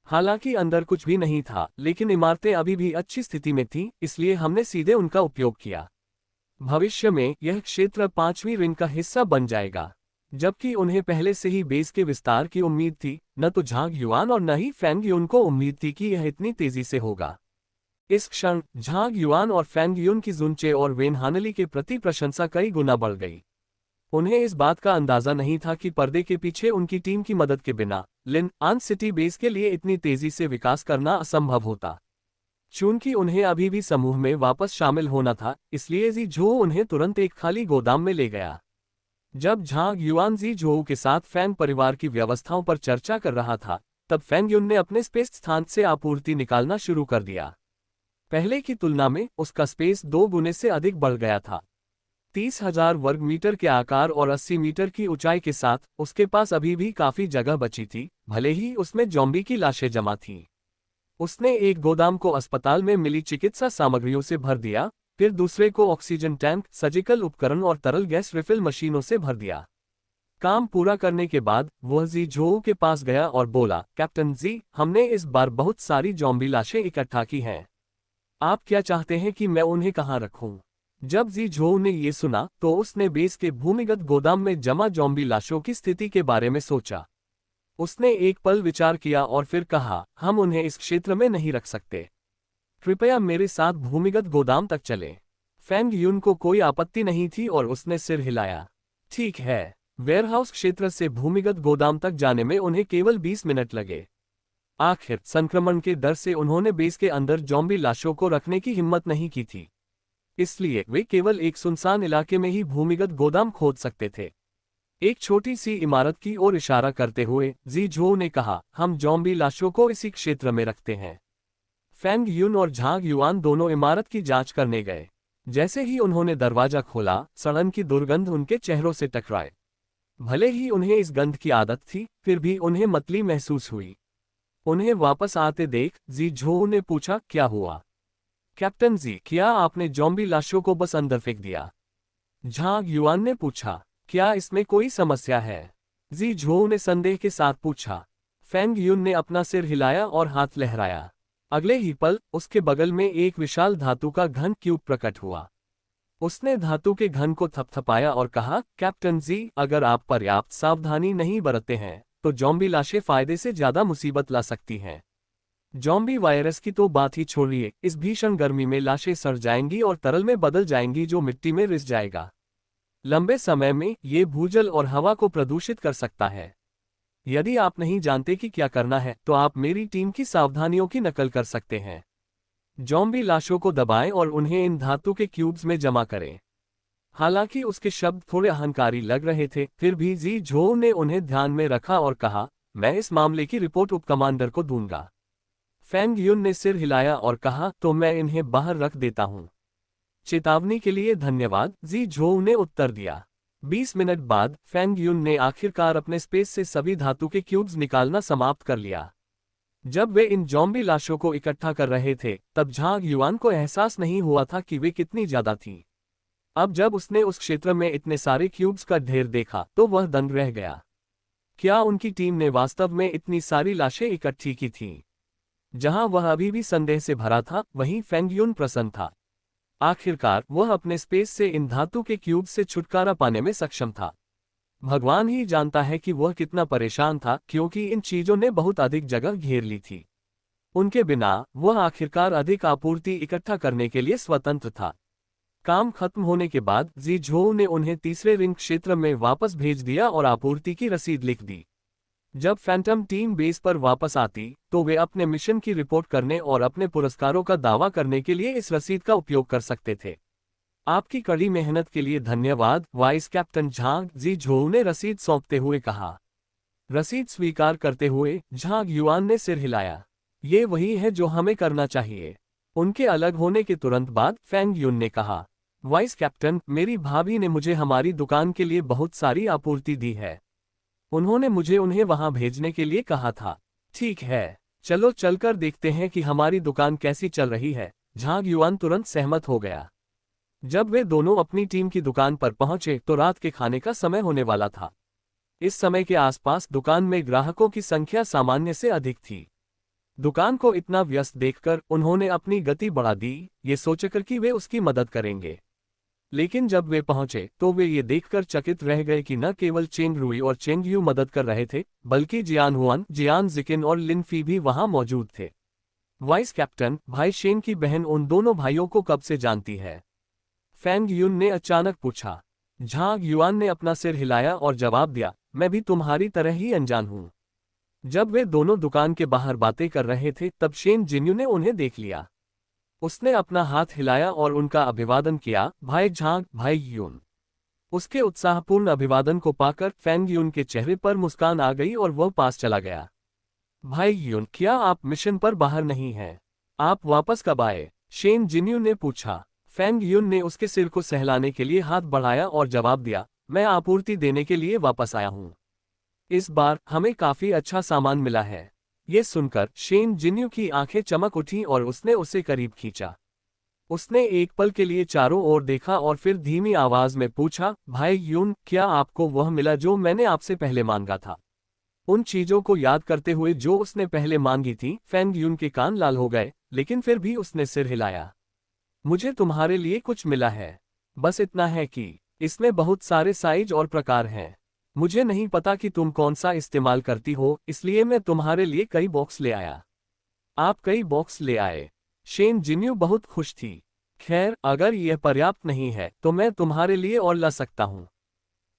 हालांकि अंदर कुछ भी नहीं था, लेकिन इमारतें अभी भी अच्छी स्थिति में थीं, इसलिए हमने सीधे उनका उपयोग किया। भविष्य में यह क्षेत्र 5वीं रिंग का हिस्सा बन जाएगा। जबकि उन्हें पहले से ही बेस के विस्तार की उम्मीद थी, न तो झांग युआन और न ही फेंग यून को उम्मीद थी कि यह इतनी तेजी से होगा। इस क्षण झांग युआन और फेंग यून की जुनचे और वेन हानली के प्रति प्रशंसा कई गुना बढ़ गई। उन्हें इस बात का अंदाजा नहीं था कि पर्दे के पीछे उनकी टीम की मदद के बिना लिन आन सिटी बेस के लिए इतनी तेजी से विकास करना असंभव होता। चूंकि उन्हें अभी भी समूह में वापस शामिल होना था, इसलिए जी झो उन्हें तुरंत एक खाली गोदाम में ले गया। जब झांग युआन जी झो के साथ फेंग परिवार की व्यवस्थाओं पर चर्चा कर रहा था, तब फेंग यून ने अपने स्पेस स्थान से आपूर्ति निकालना शुरू कर दिया। पहले की तुलना में उसका स्पेस 2 गुने से अधिक बढ़ गया था। 30,000 वर्ग मीटर के आकार और 80 मीटर की ऊंचाई के साथ उसके पास अभी भी काफी जगह बची थी, भले ही उसमें ज़ॉम्बी की लाशें जमा थीं। उसने एक गोदाम को अस्पताल में मिली चिकित्सा सामग्रियों से भर दिया, फिर दूसरे को ऑक्सीजन टैंक, सर्जिकल उपकरण और तरल गैस रिफिल मशीनों से भर दिया। काम पूरा करने के बाद वह जी झोऊ के पास गया और बोला, कैप्टन जी, हमने इस बार बहुत सारी ज़ॉम्बी लाशें इकट्ठा की हैं। आप क्या चाहते हैं कि मैं उन्हें कहाँ रखूं? जब जी झोऊ ने ये सुना तो उसने बेस के भूमिगत गोदाम में जमा ज़ॉम्बी लाशों की स्थिति के बारे में सोचा। उसने एक पल विचार किया और फिर कहा, हम उन्हें इस क्षेत्र में नहीं रख सकते। कृपया मेरे साथ भूमिगत गोदाम तक चलें। फेंग यून को कोई आपत्ति नहीं थी और उसने सिर हिलाया। ठीक है। वेयरहाउस क्षेत्र से भूमिगत गोदाम तक जाने में उन्हें केवल 20 मिनट लगे। आखिर संक्रमण के डर से उन्होंने बेस के अंदर ज़ॉम्बी लाशों को रखने की हिम्मत नहीं की थी। इसलिए वे केवल एक सुनसान इलाके में ही भूमिगत गोदाम खोद सकते थे। एक छोटी सी इमारत की ओर इशारा करते हुए जी झोऊ ने कहा, हम ज़ॉम्बी लाशों को इसी क्षेत्र में रखते हैं। फेंग यून और झांग युआन दोनों इमारत की जांच करने गए। जैसे ही उन्होंने दरवाजा खोला, सड़न की दुर्गंध उनके चेहरों से टकराए। भले ही उन्हें इस गंध की आदत थी, फिर भी उन्हें मतली महसूस हुई। उन्हें वापस आते देख जी झोऊ ने पूछा, क्या हुआ? कैप्टन जी, क्या आपने ज़ॉम्बी लाशों को बस अंदर फेंक दिया? झांग युआन ने पूछा, क्या इसमें कोई समस्या है? जी झोऊ ने संदेह के साथ पूछा। फेंग यून ने अपना सिर हिलाया और हाथ लहराया। अगले ही पल उसके बगल में एक विशाल धातु का घन क्यूब प्रकट हुआ। उसने धातु के घन को थपथपाया और कहा, कैप्टन जी, अगर आप पर्याप्त सावधानी नहीं बरतते हैं तो ज़ॉम्बी लाशें फायदे से ज्यादा मुसीबत ला सकती हैं। ज़ॉम्बी वायरस की तो बात ही छोड़िए, इस भीषण गर्मी में लाशें सड़ जाएंगी और तरल में बदल जाएंगी जो मिट्टी में रिस जाएगा। लंबे समय में ये भूजल और हवा को प्रदूषित कर सकता है। यदि आप नहीं जानते कि क्या करना है तो आप मेरी टीम की सावधानियों की नकल कर सकते हैं। ज़ॉम्बी लाशों को दबाएं और उन्हें इन धातु के क्यूब्स में जमा करें। हालांकि उसके शब्द थोड़े अहंकारी लग रहे थे, फिर भी जी झोऊ ने उन्हें ध्यान में रखा और कहा, मैं इस मामले की रिपोर्ट उप कमांडर को दूंगा। फेंग यून ने सिर हिलाया और कहा, तो मैं इन्हें बाहर रख देता हूं। चेतावनी के लिए धन्यवाद, जी झोऊ ने उत्तर दिया। 20 मिनट बाद फेंग यून ने आखिरकार अपने स्पेस से सभी धातु के क्यूब्स निकालना समाप्त कर लिया। जब वे इन ज़ॉम्बी लाशों को इकट्ठा कर रहे थे, तब झांग युआन को एहसास नहीं हुआ था कि वे कितनी ज्यादा थीं। अब जब उसने उस क्षेत्र में इतने सारे क्यूब्स का ढेर देखा तो वह दंग रह गया। क्या उनकी टीम ने वास्तव में इतनी सारी लाशें इकट्ठी की थीं? जहां वह अभी भी संदेह से भरा था, वहीं फेंग यून प्रसन्न था। आखिरकार वह अपने स्पेस से इन धातु के क्यूब से छुटकारा पाने में सक्षम था। भगवान ही जानता है कि वह कितना परेशान था, क्योंकि इन चीजों ने बहुत अधिक जगह घेर ली थी। उनके बिना वह आखिरकार अधिक आपूर्ति इकट्ठा करने के लिए स्वतंत्र था। काम खत्म होने के बाद जी झोऊ ने उन्हें तीसरे रिंग क्षेत्र में वापस भेज दिया और आपूर्ति की रसीद लिख दी। जब फैंटम टीम बेस पर वापस आती तो वे अपने मिशन की रिपोर्ट करने और अपने पुरस्कारों का दावा करने के लिए इस रसीद का उपयोग कर सकते थे। आपकी कड़ी मेहनत के लिए धन्यवाद, वाइस कैप्टन झांग, जी झोऊ ने रसीद सौंपते हुए कहा। रसीद स्वीकार करते हुए झांग युआन ने सिर हिलाया। ये वही है जो हमें करना चाहिए। उनके अलग होने के तुरंत बाद फेंग यून ने कहा, वाइस कैप्टन, मेरी भाभी ने मुझे हमारी दुकान के लिए बहुत सारी आपूर्ति दी है। उन्होंने मुझे उन्हें वहां भेजने के लिए कहा था। ठीक है, चलो चलकर देखते हैं कि हमारी दुकान कैसी चल रही है। झांग युआन तुरंत सहमत हो गया। जब वे दोनों अपनी टीम की दुकान पर पहुंचे तो रात के खाने का समय होने वाला था। इस समय के आसपास दुकान में ग्राहकों की संख्या सामान्य से अधिक थी। दुकान को इतना व्यस्त देखकर उन्होंने अपनी गति बढ़ा दी, ये सोचकर कि वे उसकी मदद करेंगे। लेकिन जब वे पहुंचे तो वे ये देखकर चकित रह गए कि न केवल चेंग रुई और चेंग यू मदद कर रहे थे, बल्कि जियान हुआन, जियान जिकिन और लिन फी भी वहां मौजूद थे। वाइस कैप्टन, भाई शेन की बहन उन दोनों भाइयों को कब से जानती है? फेंग यून ने अचानक पूछा। झांग युआन ने अपना सिर हिलाया और जवाब दिया, मैं भी तुम्हारी तरह ही अनजान हूं। जब वे दोनों दुकान के बाहर बातें कर रहे थे तब शेन जिन्यू ने उन्हें देख लिया। उसने अपना हाथ हिलाया और उनका अभिवादन किया, भाई झांग, भाई यून। उसके उत्साहपूर्ण अभिवादन को पाकर फेंग यून के चेहरे पर मुस्कान आ गई और वह पास चला गया। भाई यून, क्या आप मिशन पर बाहर नहीं हैं? आप वापस कब आए? शेन जिन्यू ने पूछा। फेंग यून ने उसके सिर को सहलाने के लिए हाथ बढ़ाया और जवाब दिया, मैं आपूर्ति देने के लिए वापस आया हूं। इस बार हमें काफी अच्छा सामान मिला है। ये सुनकर शेन जिन्यू की आंखें चमक उठी और उसने उसे करीब खींचा। उसने एक पल के लिए चारों ओर देखा और फिर धीमी आवाज में पूछा, भाई यून, क्या आपको वह मिला जो मैंने आपसे पहले मांगा था? उन चीजों को याद करते हुए जो उसने पहले मांगी थी, फेंग यून के कान लाल हो गए, लेकिन फिर भी उसने सिर हिलाया। मुझे तुम्हारे लिए कुछ मिला है। बस इतना है कि इसमें बहुत सारे साइज और प्रकार हैं। मुझे नहीं पता कि तुम कौन सा इस्तेमाल करती हो, इसलिए मैं तुम्हारे लिए कई बॉक्स ले आया। आप कई बॉक्स ले आए। शेन जिन्यू बहुत खुश थी। खैर, अगर यह पर्याप्त नहीं है तो मैं तुम्हारे लिए और ला सकता हूँ।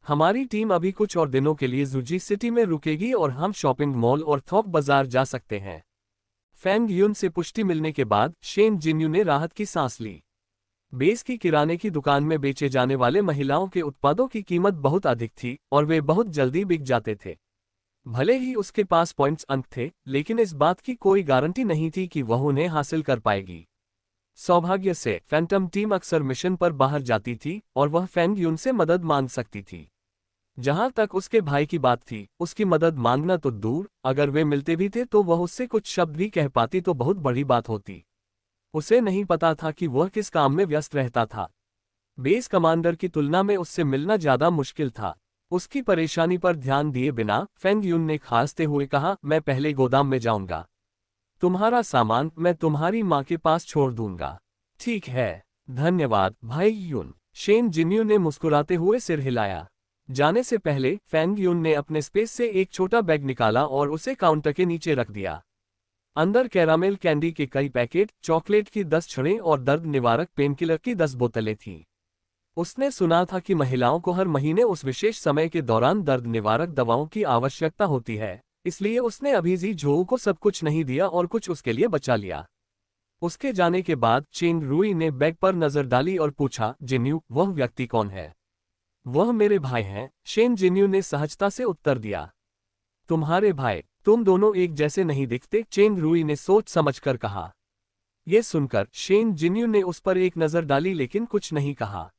हमारी टीम अभी कुछ और दिनों के लिए जुजी सिटी में रुकेगी और हम शॉपिंग मॉल और थोक बाजार जा सकते हैं। फेंग यून से पुष्टि मिलने के बाद शेन जिन्यू ने राहत की सांस ली। बेस की किराने की दुकान में बेचे जाने वाले महिलाओं के उत्पादों की कीमत बहुत अधिक थी और वे बहुत जल्दी बिक जाते थे। भले ही उसके पास पॉइंट्स अंक थे, लेकिन इस बात की कोई गारंटी नहीं थी कि वह उन्हें हासिल कर पाएगी। सौभाग्य से फैंटम टीम अक्सर मिशन पर बाहर जाती थी और वह फेंग यून से मदद मांग सकती थी। जहां तक उसके भाई की बात थी, उसकी मदद मांगना तो दूर, अगर वे मिलते भी थे तो वह उससे कुछ शब्द भी कह पाती तो बहुत बड़ी बात होती। उसे नहीं पता था कि वह किस काम में व्यस्त रहता था। बेस कमांडर की तुलना में उससे मिलना ज्यादा मुश्किल था। उसकी परेशानी पर ध्यान दिए बिना फेंग यून ने खांसते हुए कहा, मैं पहले गोदाम में जाऊंगा। तुम्हारा सामान मैं तुम्हारी माँ के पास छोड़ दूंगा। ठीक है, धन्यवाद भाई यून। शेन जिन्यू ने मुस्कुराते हुए सिर हिलाया। जाने से पहले फेंग यून ने अपने स्पेस से एक छोटा बैग निकाला और उसे काउंटर के नीचे रख दिया। अंदर कैरामेल कैंडी के कई पैकेट, चॉकलेट की 10 छड़ें और दर्द निवारक पेनकिलर की 10 बोतलें थीं। उसने सुना था कि महिलाओं को हर महीने उस विशेष समय के दौरान दर्द निवारक दवाओं की आवश्यकता होती है, इसलिए उसने अभी जी झोऊ को सब कुछ नहीं दिया और कुछ उसके लिए बचा लिया। उसके जाने के बाद चेंग रुई ने बैग पर नजर डाली और पूछा, जिन्यू, वह व्यक्ति कौन है? वह मेरे भाई हैं, शेन जिन्यू ने सहजता से उत्तर दिया। तुम्हारे भाई? तुम दोनों एक जैसे नहीं दिखते, चेंग रुई ने सोच समझकर कहा। यह सुनकर शेन जिन्यू ने उस पर एक नजर डाली लेकिन कुछ नहीं कहा।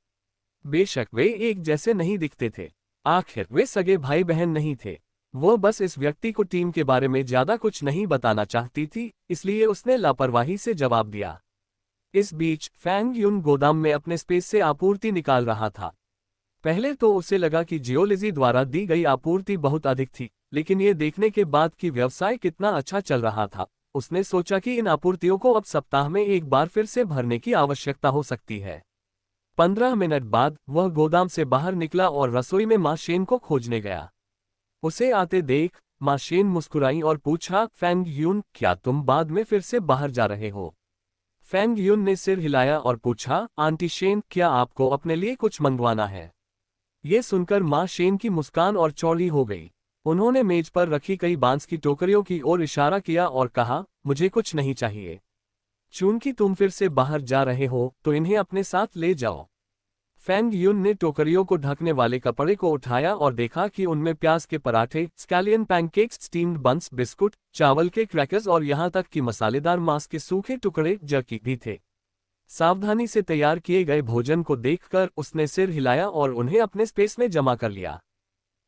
बेशक वे एक जैसे नहीं दिखते थे, आखिर वे सगे भाई बहन नहीं थे। वो बस इस व्यक्ति को टीम के बारे में ज्यादा कुछ नहीं बताना चाहती थी, इसलिए उसने लापरवाही से जवाब दिया। इस बीच फैंग यून गोदाम में अपने स्पेस से आपूर्ति निकाल रहा था। पहले तो उसे लगा कि जियोलॉजी द्वारा दी गई आपूर्ति बहुत अधिक थी, लेकिन ये देखने के बाद कि व्यवसाय कितना अच्छा चल रहा था, उसने सोचा कि इन आपूर्तियों को अब सप्ताह में एक बार फिर से भरने की आवश्यकता हो सकती है। 15 मिनट बाद वह गोदाम से बाहर निकला और रसोई में मां शेन को खोजने गया। उसे आते देख मां शेन मुस्कुराई और पूछा, फेंग यून, क्या तुम बाद में फिर से बाहर जा रहे हो? फेंग यून ने सिर हिलाया और पूछा, आंटी शेन, क्या आपको अपने लिए कुछ मंगवाना है? ये सुनकर मां शेन की मुस्कान और चौड़ी हो गई। उन्होंने मेज पर रखी कई बांस की टोकरियों की ओर इशारा किया और कहा, मुझे कुछ नहीं चाहिए। चूंकि तुम फिर से बाहर जा रहे हो तो इन्हें अपने साथ ले जाओ। फेंग यून ने टोकरियों को ढकने वाले कपड़े को उठाया और देखा कि उनमें प्याज के पराठे, स्कैलियन पैनकेक्स, स्टीम्ड बंस, बिस्कुट, चावल के क्रैकर्स और यहां तक कि मसालेदार मांस के सूखे टुकड़े, जर्की भी थे। सावधानी से तैयार किए गए भोजन को देखकर उसने सिर हिलाया और उन्हें अपने स्पेस में जमा कर लिया।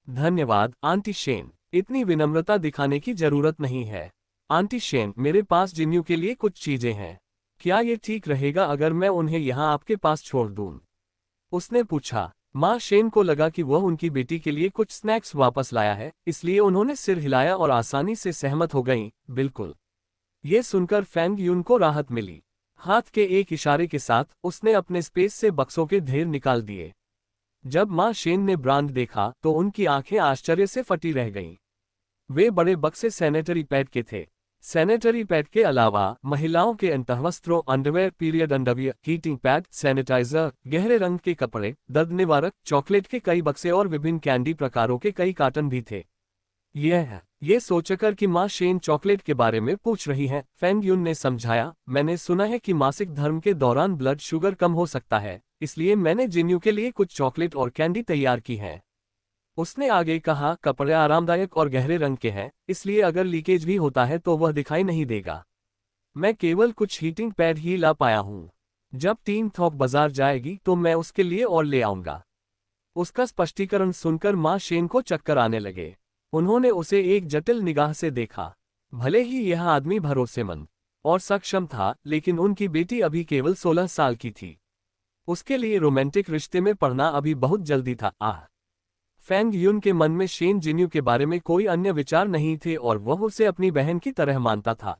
धन्यवाद आंटी शेन, इतनी विनम्रता दिखाने की जरूरत नहीं है। आंटी शेन, मेरे पास जिन्यू के लिए कुछ चीजें हैं। क्या ये ठीक रहेगा अगर मैं उन्हें यहाँ आपके पास छोड़ दूं? उसने पूछा। मां शेन को लगा कि वह उनकी बेटी के लिए कुछ स्नैक्स वापस लाया है, इसलिए उन्होंने सिर हिलाया और आसानी से सहमत हो गईं। बिल्कुल। ये सुनकर फेंग यून को राहत मिली। हाथ के एक इशारे के साथ उसने अपने स्पेस से बक्सों के ढेर निकाल दिए। जब मां शेन ने ब्रांड देखा तो उनकी आंखें आश्चर्य से फटी रह गईं। वे बड़े बक्से सैनिटरी पैड के थे। सैनिटरी पैड के अलावा महिलाओं के अंतःवस्त्रों, underwear, period underwear, heating pad, sanitiser, गहरे रंग के कपड़े, दर्द निवारक, चॉकलेट के कई बक्से और विभिन्न कैंडी प्रकारों के कई कार्टन भी थे। ये सोचकर कि मां शेन चॉकलेट के बारे में पूछ रही हैं, फेंग यून ने समझाया, मैंने सुना है कि मासिक धर्म के दौरान ब्लड शुगर कम हो सकता है, इसलिए मैंने जिन्यू के लिए कुछ चॉकलेट और कैंडी तैयार की हैं। उसने आगे कहा, कपड़े आरामदायक और गहरे रंग के हैं, इसलिए अगर लीकेज भी होता है तो वह दिखाई नहीं देगा। मैं केवल कुछ हीटिंग पैड ही ला पाया हूँ। जब टीम थोक बाजार जाएगी तो मैं उसके लिए और ले आऊंगा। उसका स्पष्टीकरण सुनकर मां शेन को चक्कर आने लगे। उन्होंने उसे एक जटिल निगाह से देखा। भले ही यह आदमी भरोसेमंद, और सक्षम था, लेकिन उनकी बेटी अभी केवल 16 साल की थी। उसके लिए रोमांटिक रिश्ते में पड़ना अभी बहुत जल्दी था। फेंग यून के मन में शेन जिन्यू के बारे में कोई अन्य विचार नहीं थे और वह उसे अपनी बहन की तरह मानता था।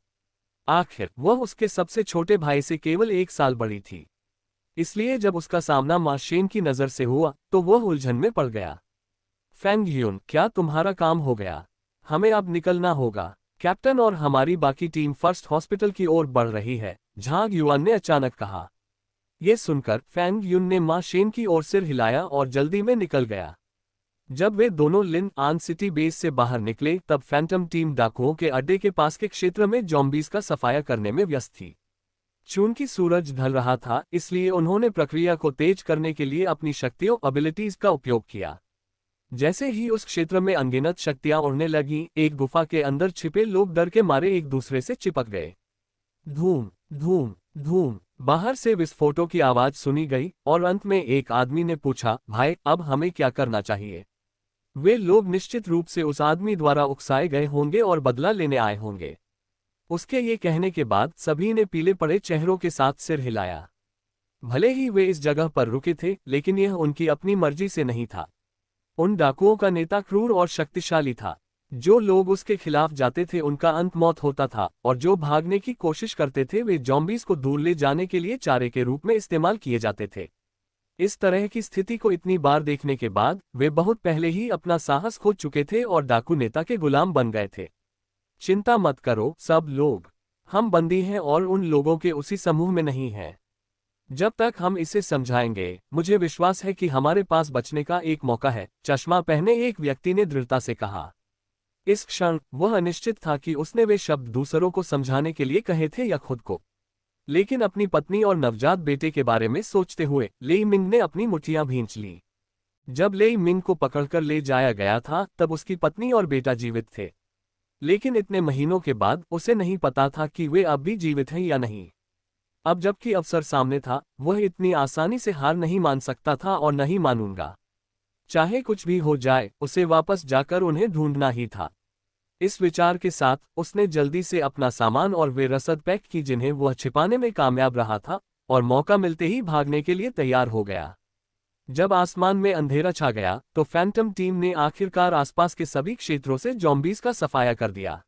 आखिर वह उसके सबसे छोटे भाई से केवल 1 साल बड़ी थी। इसलिए जब उसका सामना मां शेन की नजर से हुआ तो वह उलझन में पड़ गया। फेंग यून, क्या तुम्हारा काम हो गया? हमें अब निकलना होगा। कैप्टन और हमारी बाकी टीम फर्स्ट हॉस्पिटल की ओर बढ़ रही है, झांग युआन ने अचानक कहा। यह सुनकर फेंग यून ने मां शेन की ओर सिर हिलाया और जल्दी में निकल गया। जब वे दोनों लिन आन सिटी बेस से बाहर निकले तब फैंटम टीम डाकुओं के अड्डे के पास के क्षेत्र में जॉम्बीज का सफाया करने में व्यस्त थी। चूंकि सूरज ढल रहा था, इसलिए उन्होंने प्रक्रिया को तेज करने के लिए अपनी शक्तियों एबिलिटीज का उपयोग किया। जैसे ही उस क्षेत्र में अनगिनत शक्तियां उड़ने लगीं, एक गुफा के अंदर छिपे लोग डर के मारे एक दूसरे से चिपक गए। धूम धूम धूम, बाहर से विस्फोटों की आवाज सुनी गई और अंत में एक आदमी ने पूछा, भाई अब हमें क्या करना चाहिए? वे लोग निश्चित रूप से उस आदमी द्वारा उकसाए गए होंगे और बदला लेने आए होंगे। उसके ये कहने के बाद सभी ने पीले पड़े चेहरों के साथ सिर हिलाया। भले ही वे इस जगह पर रुके थे, लेकिन यह उनकी अपनी मर्जी से नहीं था। उन डाकुओं का नेता क्रूर और शक्तिशाली था। जो लोग उसके खिलाफ जाते थे उनका अंत मौत होता था, और जो भागने की कोशिश करते थे वे जॉम्बीज को दूर ले जाने के लिए चारे के रूप में इस्तेमाल किए जाते थे। इस तरह की स्थिति को इतनी बार देखने के बाद वे बहुत पहले ही अपना साहस खो चुके थे और डाकू नेता के गुलाम बन गए थे। चिंता मत करो सब लोग, हम बंदी हैं और उन लोगों के उसी समूह में नहीं हैं। जब तक हम इसे समझाएंगे, मुझे विश्वास है कि हमारे पास बचने का एक मौका है, चश्मा पहने एक व्यक्ति ने दृढ़ता से कहा। इस क्षण वह अनिश्चित था कि उसने वे शब्द दूसरों को समझाने के लिए कहे थे या खुद को। लेकिन अपनी पत्नी और नवजात बेटे के बारे में सोचते हुए लेई मिंग ने अपनी मुट्ठियां भींच ली। जब लेई मिंग को पकड़कर ले जाया गया था तब उसकी पत्नी और बेटा जीवित थे, लेकिन इतने महीनों के बाद उसे नहीं पता था कि वे अब भी जीवित हैं या नहीं। अब जबकि अवसर सामने था, वह इतनी आसानी से हार नहीं मान सकता था और नहीं मानूंगा। चाहे कुछ भी हो जाए, उसे वापस जाकर उन्हें ढूंढना ही था। इस विचार के साथ उसने जल्दी से अपना सामान और वे रसद पैक की जिन्हें वह छिपाने में कामयाब रहा था, और मौका मिलते ही भागने के लिए तैयार हो गया। जब आसमान में अंधेरा छा गया तो फैंटम टीम ने आखिरकार आसपास के सभी क्षेत्रों से जॉम्बीज का सफाया कर दिया।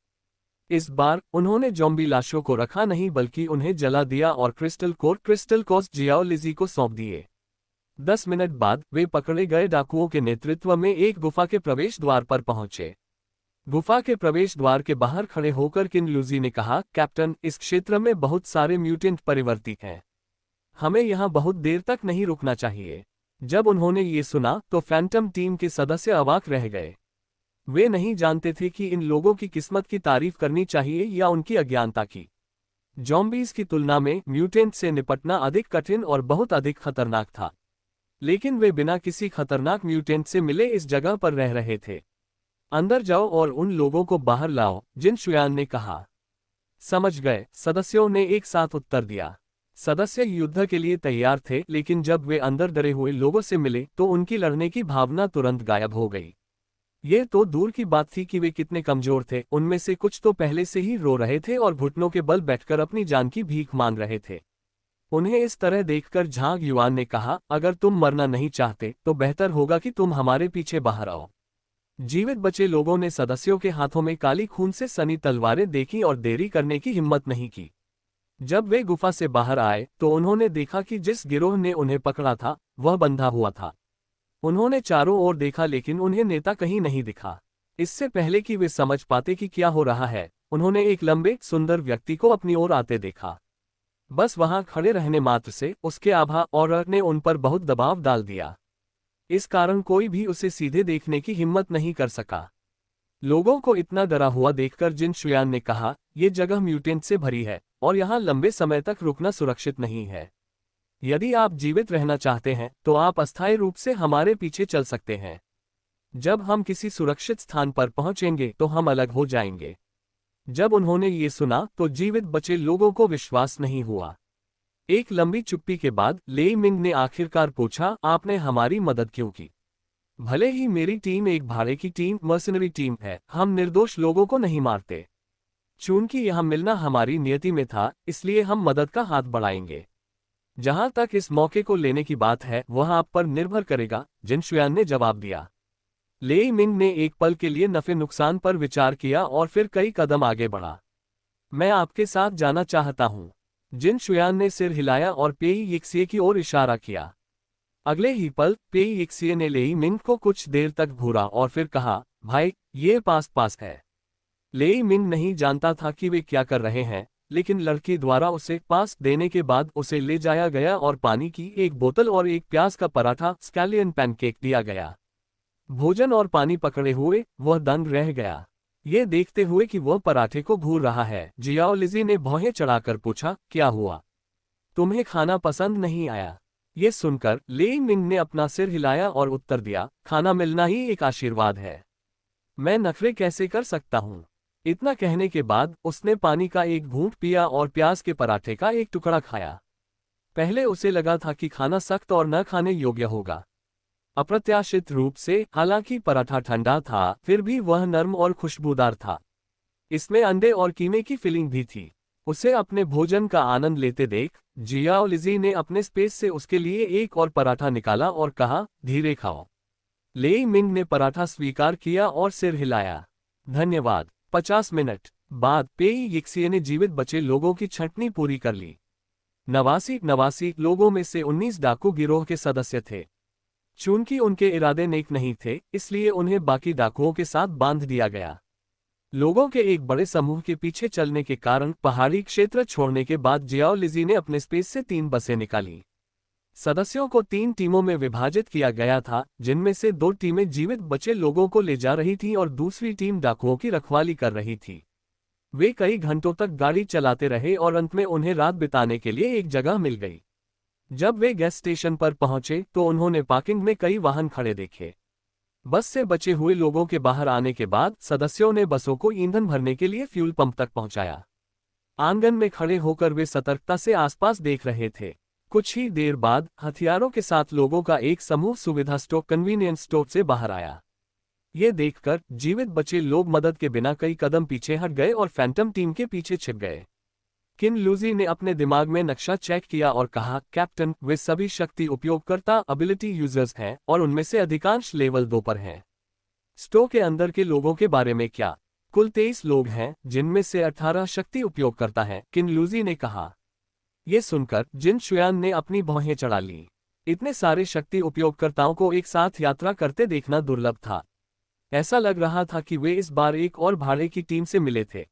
इस बार उन्होंने जॉम्बी लाशों को रखा नहीं बल्कि उन्हें जला दिया और क्रिस्टल कोस जियाओ लिजी को सौंप दिए। 10 मिनट बाद वे पकड़े गए डाकुओं के नेतृत्व में एक गुफा के प्रवेश द्वार पर पहुंचे। गुफा के प्रवेश द्वार के बाहर खड़े होकर किन लूजी ने कहा, कैप्टन, इस क्षेत्र में बहुत सारे म्यूटेंट परिवर्तित हैं। हमें यहाँ बहुत देर तक नहीं रुकना चाहिए। जब उन्होंने ये सुना तो फैंटम टीम के सदस्य अवाक रह गए। वे नहीं जानते थे कि इन लोगों की किस्मत की तारीफ करनी चाहिए या उनकी अज्ञानता की। जॉम्बीज की तुलना में म्यूटेंट से निपटना अधिक कठिन और बहुत अधिक खतरनाक था, लेकिन वे बिना किसी खतरनाक म्यूटेंट से मिले इस जगह पर रह रहे थे। अंदर जाओ और उन लोगों को बाहर लाओ, जिन शुयान ने कहा। समझ गए, सदस्यों ने एक साथ उत्तर दिया। सदस्य युद्ध के लिए तैयार थे, लेकिन जब वे अंदर डरे हुए लोगों से मिले तो उनकी लड़ने की भावना तुरंत गायब हो गई। ये तो दूर की बात थी कि वे कितने कमजोर थे, उनमें से कुछ तो पहले से ही रो रहे थे और घुटनों के बल बैठकर अपनी जान की भीख मांग रहे थे। उन्हें इस तरह देखकर झांग युआन ने कहा, अगर तुम मरना नहीं चाहते तो बेहतर होगा कि तुम हमारे पीछे बाहर आओ। जीवित बचे लोगों ने सदस्यों के हाथों में काली खून से सनी तलवारें देखी और देरी करने की हिम्मत नहीं की। जब वे गुफा से बाहर आए तो उन्होंने देखा कि जिस गिरोह ने उन्हें पकड़ा था वह बंधा हुआ था। उन्होंने चारों ओर देखा लेकिन उन्हें नेता कहीं नहीं दिखा। इससे पहले कि वे समझ पाते कि क्या हो रहा है, उन्होंने एक लंबे सुंदर व्यक्ति को अपनी ओर आते देखा। बस वहां खड़े रहने मात्र से उसके आभा और ने उन पर बहुत दबाव डाल दिया। इस कारण कोई भी उसे सीधे देखने की हिम्मत नहीं कर सका। लोगों को इतना डरा हुआ देखकर जिन शुयान ने कहा, यह जगह म्यूटेंट से भरी है और यहाँ लंबे समय तक रुकना सुरक्षित नहीं है। यदि आप जीवित रहना चाहते हैं तो आप अस्थायी रूप से हमारे पीछे चल सकते हैं। जब हम किसी सुरक्षित स्थान पर पहुंचेंगे तो हम अलग हो जाएंगे। जब उन्होंने ये सुना तो जीवित बचे लोगों को विश्वास नहीं हुआ। एक लंबी चुप्पी के बाद लेई मिंग ने आखिरकार पूछा, आपने हमारी मदद क्यों की? भले ही मेरी टीम एक भाड़े की टीम, मर्सनरी टीम है, हम निर्दोष लोगों को नहीं मारते। चूंकि यहाँ मिलना हमारी नियति में था, इसलिए हम मदद का हाथ बढ़ाएंगे। जहां तक इस मौके को लेने की बात है, वह आप पर निर्भर करेगा, जिन शुयान ने जवाब दिया। लेई मिंग ने एक पल के लिए नफे नुकसान पर विचार किया और फिर कई कदम आगे बढ़ा। मैं आपके साथ जाना चाहता हूं। जिन शुयान ने सिर हिलाया और पेई यिक्सिए की ओर इशारा किया। अगले ही पल पेई यिक्सिए ने लेई मिंग को कुछ देर तक घूरा और फिर कहा, भाई, ये पास पास है। लेई मिंग नहीं जानता था कि वे क्या कर रहे हैं, लेकिन लड़की द्वारा उसे पास देने के बाद उसे ले जाया गया और पानी की एक बोतल और एक प्याज का पराठा स्कैलियन पैनकेक दिया गया। भोजन और पानी पकड़े हुए वह दंग रह गया, ये देखते हुए कि वह पराठे को घूर रहा है। जियाओ लिजी ने भौहें चढ़ाकर पूछा, क्या हुआ? तुम्हें खाना पसंद नहीं आया? ये सुनकर लेई मिंग ने अपना सिर हिलाया और उत्तर दिया, खाना मिलना ही एक आशीर्वाद है। मैं नखरे कैसे कर सकता हूँ? इतना कहने के बाद उसने पानी का एक घूंट पिया और प्याज के पराठे का एक टुकड़ा खाया। पहले उसे लगा था कि खाना सख्त और न खाने योग्य होगा। अप्रत्याशित रूप से, हालांकि पराठा ठंडा था, फिर भी वह नर्म और खुशबूदार था। इसमें अंडे और कीमे की फिलिंग भी थी। उसे अपने भोजन का आनंद लेते देख जियाओ लिजी ने अपने स्पेस से उसके लिए एक और पराठा निकाला और कहा, धीरे खाओ। लेई मिंग ने पराठा स्वीकार किया और सिर हिलाया। धन्यवाद। 50 मिनट बाद पेई यिक्सिए ने जीवित बचे लोगों की छंटनी पूरी कर ली। 89 लोगों में से 19 डाकू गिरोह के सदस्य थे। चूंकि उनके इरादे नेक नहीं थे, इसलिए उन्हें बाकी डाकुओं के साथ बांध दिया गया। लोगों के एक बड़े समूह के पीछे चलने के कारण पहाड़ी क्षेत्र छोड़ने के बाद जियाओ लिजी ने अपने स्पेस से 3 बसें निकाली। सदस्यों को 3 टीमों में विभाजित किया गया था, जिनमें से 2 टीमें जीवित बचे लोगों को ले जा रही थीं और दूसरी टीम डाकुओं की रखवाली कर रही थी। वे कई घंटों तक गाड़ी चलाते रहे और अंत में उन्हें रात बिताने के लिए एक जगह मिल गई। जब वे गैस स्टेशन पर पहुंचे तो उन्होंने पार्किंग में कई वाहन खड़े देखे। बस से बचे हुए लोगों के बाहर आने के बाद सदस्यों ने बसों को ईंधन भरने के लिए फ्यूल पंप तक पहुंचाया। आंगन में खड़े होकर वे सतर्कता से आसपास देख रहे थे। कुछ ही देर बाद हथियारों के साथ लोगों का एक समूह सुविधा स्टोर कन्वीनियंस स्टोर से बाहर आया। ये देखकर जीवित बचे लोग मदद के बिना कई कदम पीछे हट गए और फैंटम टीम के पीछे छिप गए। किन लूजी ने अपने दिमाग में नक्शा चेक किया और कहा, कैप्टन, वे सभी शक्ति उपयोगकर्ता एबिलिटी यूजर्स हैं और उनमें से अधिकांश लेवल 2 पर हैं। स्टोर के अंदर के लोगों के बारे में क्या? कुल 23 लोग हैं, जिनमें से 18 शक्ति उपयोगकर्ता हैं, किन लूजी ने कहा। यह सुनकर जिन शुयान ने अपनी भौहें चढ़ा ली। इतने सारे शक्ति उपयोगकर्ताओं को एक साथ यात्रा करते देखना दुर्लभ था। ऐसा लग रहा था कि वे इस बार एक और भाड़े की टीम से मिले थे।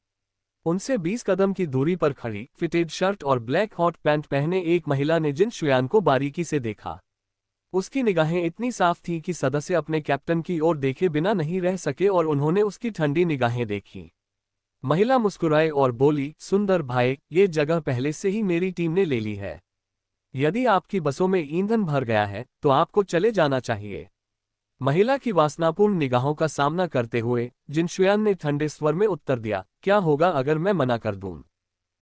उनसे 20 कदम की दूरी पर खड़ी, फिटेड शर्ट और ब्लैक हॉट पैंट पहने एक महिला ने जिन शुयान को बारीकी से देखा। उसकी निगाहें इतनी साफ थीं कि सदस्य अपने कैप्टन की ओर देखे बिना नहीं रह सके और उन्होंने उसकी ठंडी निगाहें देखीं। महिला मुस्कुराए और बोली, सुंदर भाई, ये जगह पहले से ही मेरी टीम ने ले ली है। यदि आपकी बसों में ईंधन भर गया है तो आपको चले जाना चाहिए। महिला की वासनापूर्ण निगाहों का सामना करते हुए जिन शुयान ने ठंडे स्वर में उत्तर दिया, क्या होगा अगर मैं मना कर दूं?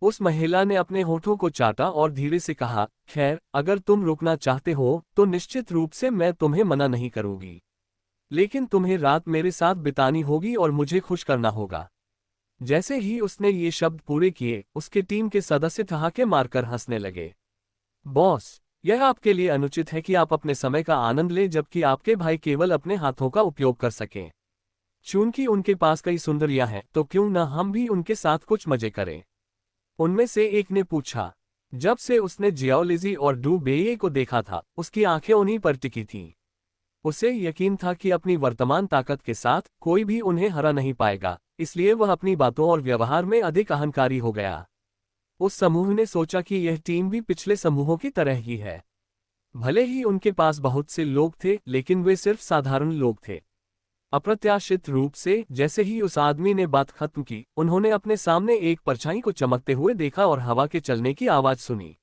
उस महिला ने अपने होठों को चाटा और धीरे से कहा, खैर, अगर तुम रुकना चाहते हो तो निश्चित रूप से मैं तुम्हें मना नहीं करूंगी, लेकिन तुम्हें रात मेरे साथ बितानी होगी और मुझे खुश करना होगा। जैसे ही उसने ये शब्द पूरे किए, उसके टीम के सदस्य ठहाके मारकर हंसने लगे। बॉस, यह आपके लिए अनुचित है कि आप अपने समय का आनंद लें जबकि आपके भाई केवल अपने हाथों का उपयोग कर सकें। चूंकि उनके पास कई सुंदरियां हैं, तो क्यों न हम भी उनके साथ कुछ मजे करें? उनमें से एक ने पूछा। जब से उसने जियाओ लिजी और डू बेये को देखा था, उसकी आंखें उन्हीं पर टिकी थीं। उसे यकीन था कि अपनी वर्तमान ताकत के साथ कोई भी उन्हें हरा नहीं पाएगा, इसलिए वह अपनी बातों और व्यवहार में अधिक अहंकारी हो गया। उस समूह ने सोचा कि यह टीम भी पिछले समूहों की तरह ही है। भले ही उनके पास बहुत से लोग थे, लेकिन वे सिर्फ साधारण लोग थे। अप्रत्याशित रूप से जैसे ही उस आदमी ने बात खत्म की, उन्होंने अपने सामने एक परछाई को चमकते हुए देखा और हवा के चलने की आवाज सुनी।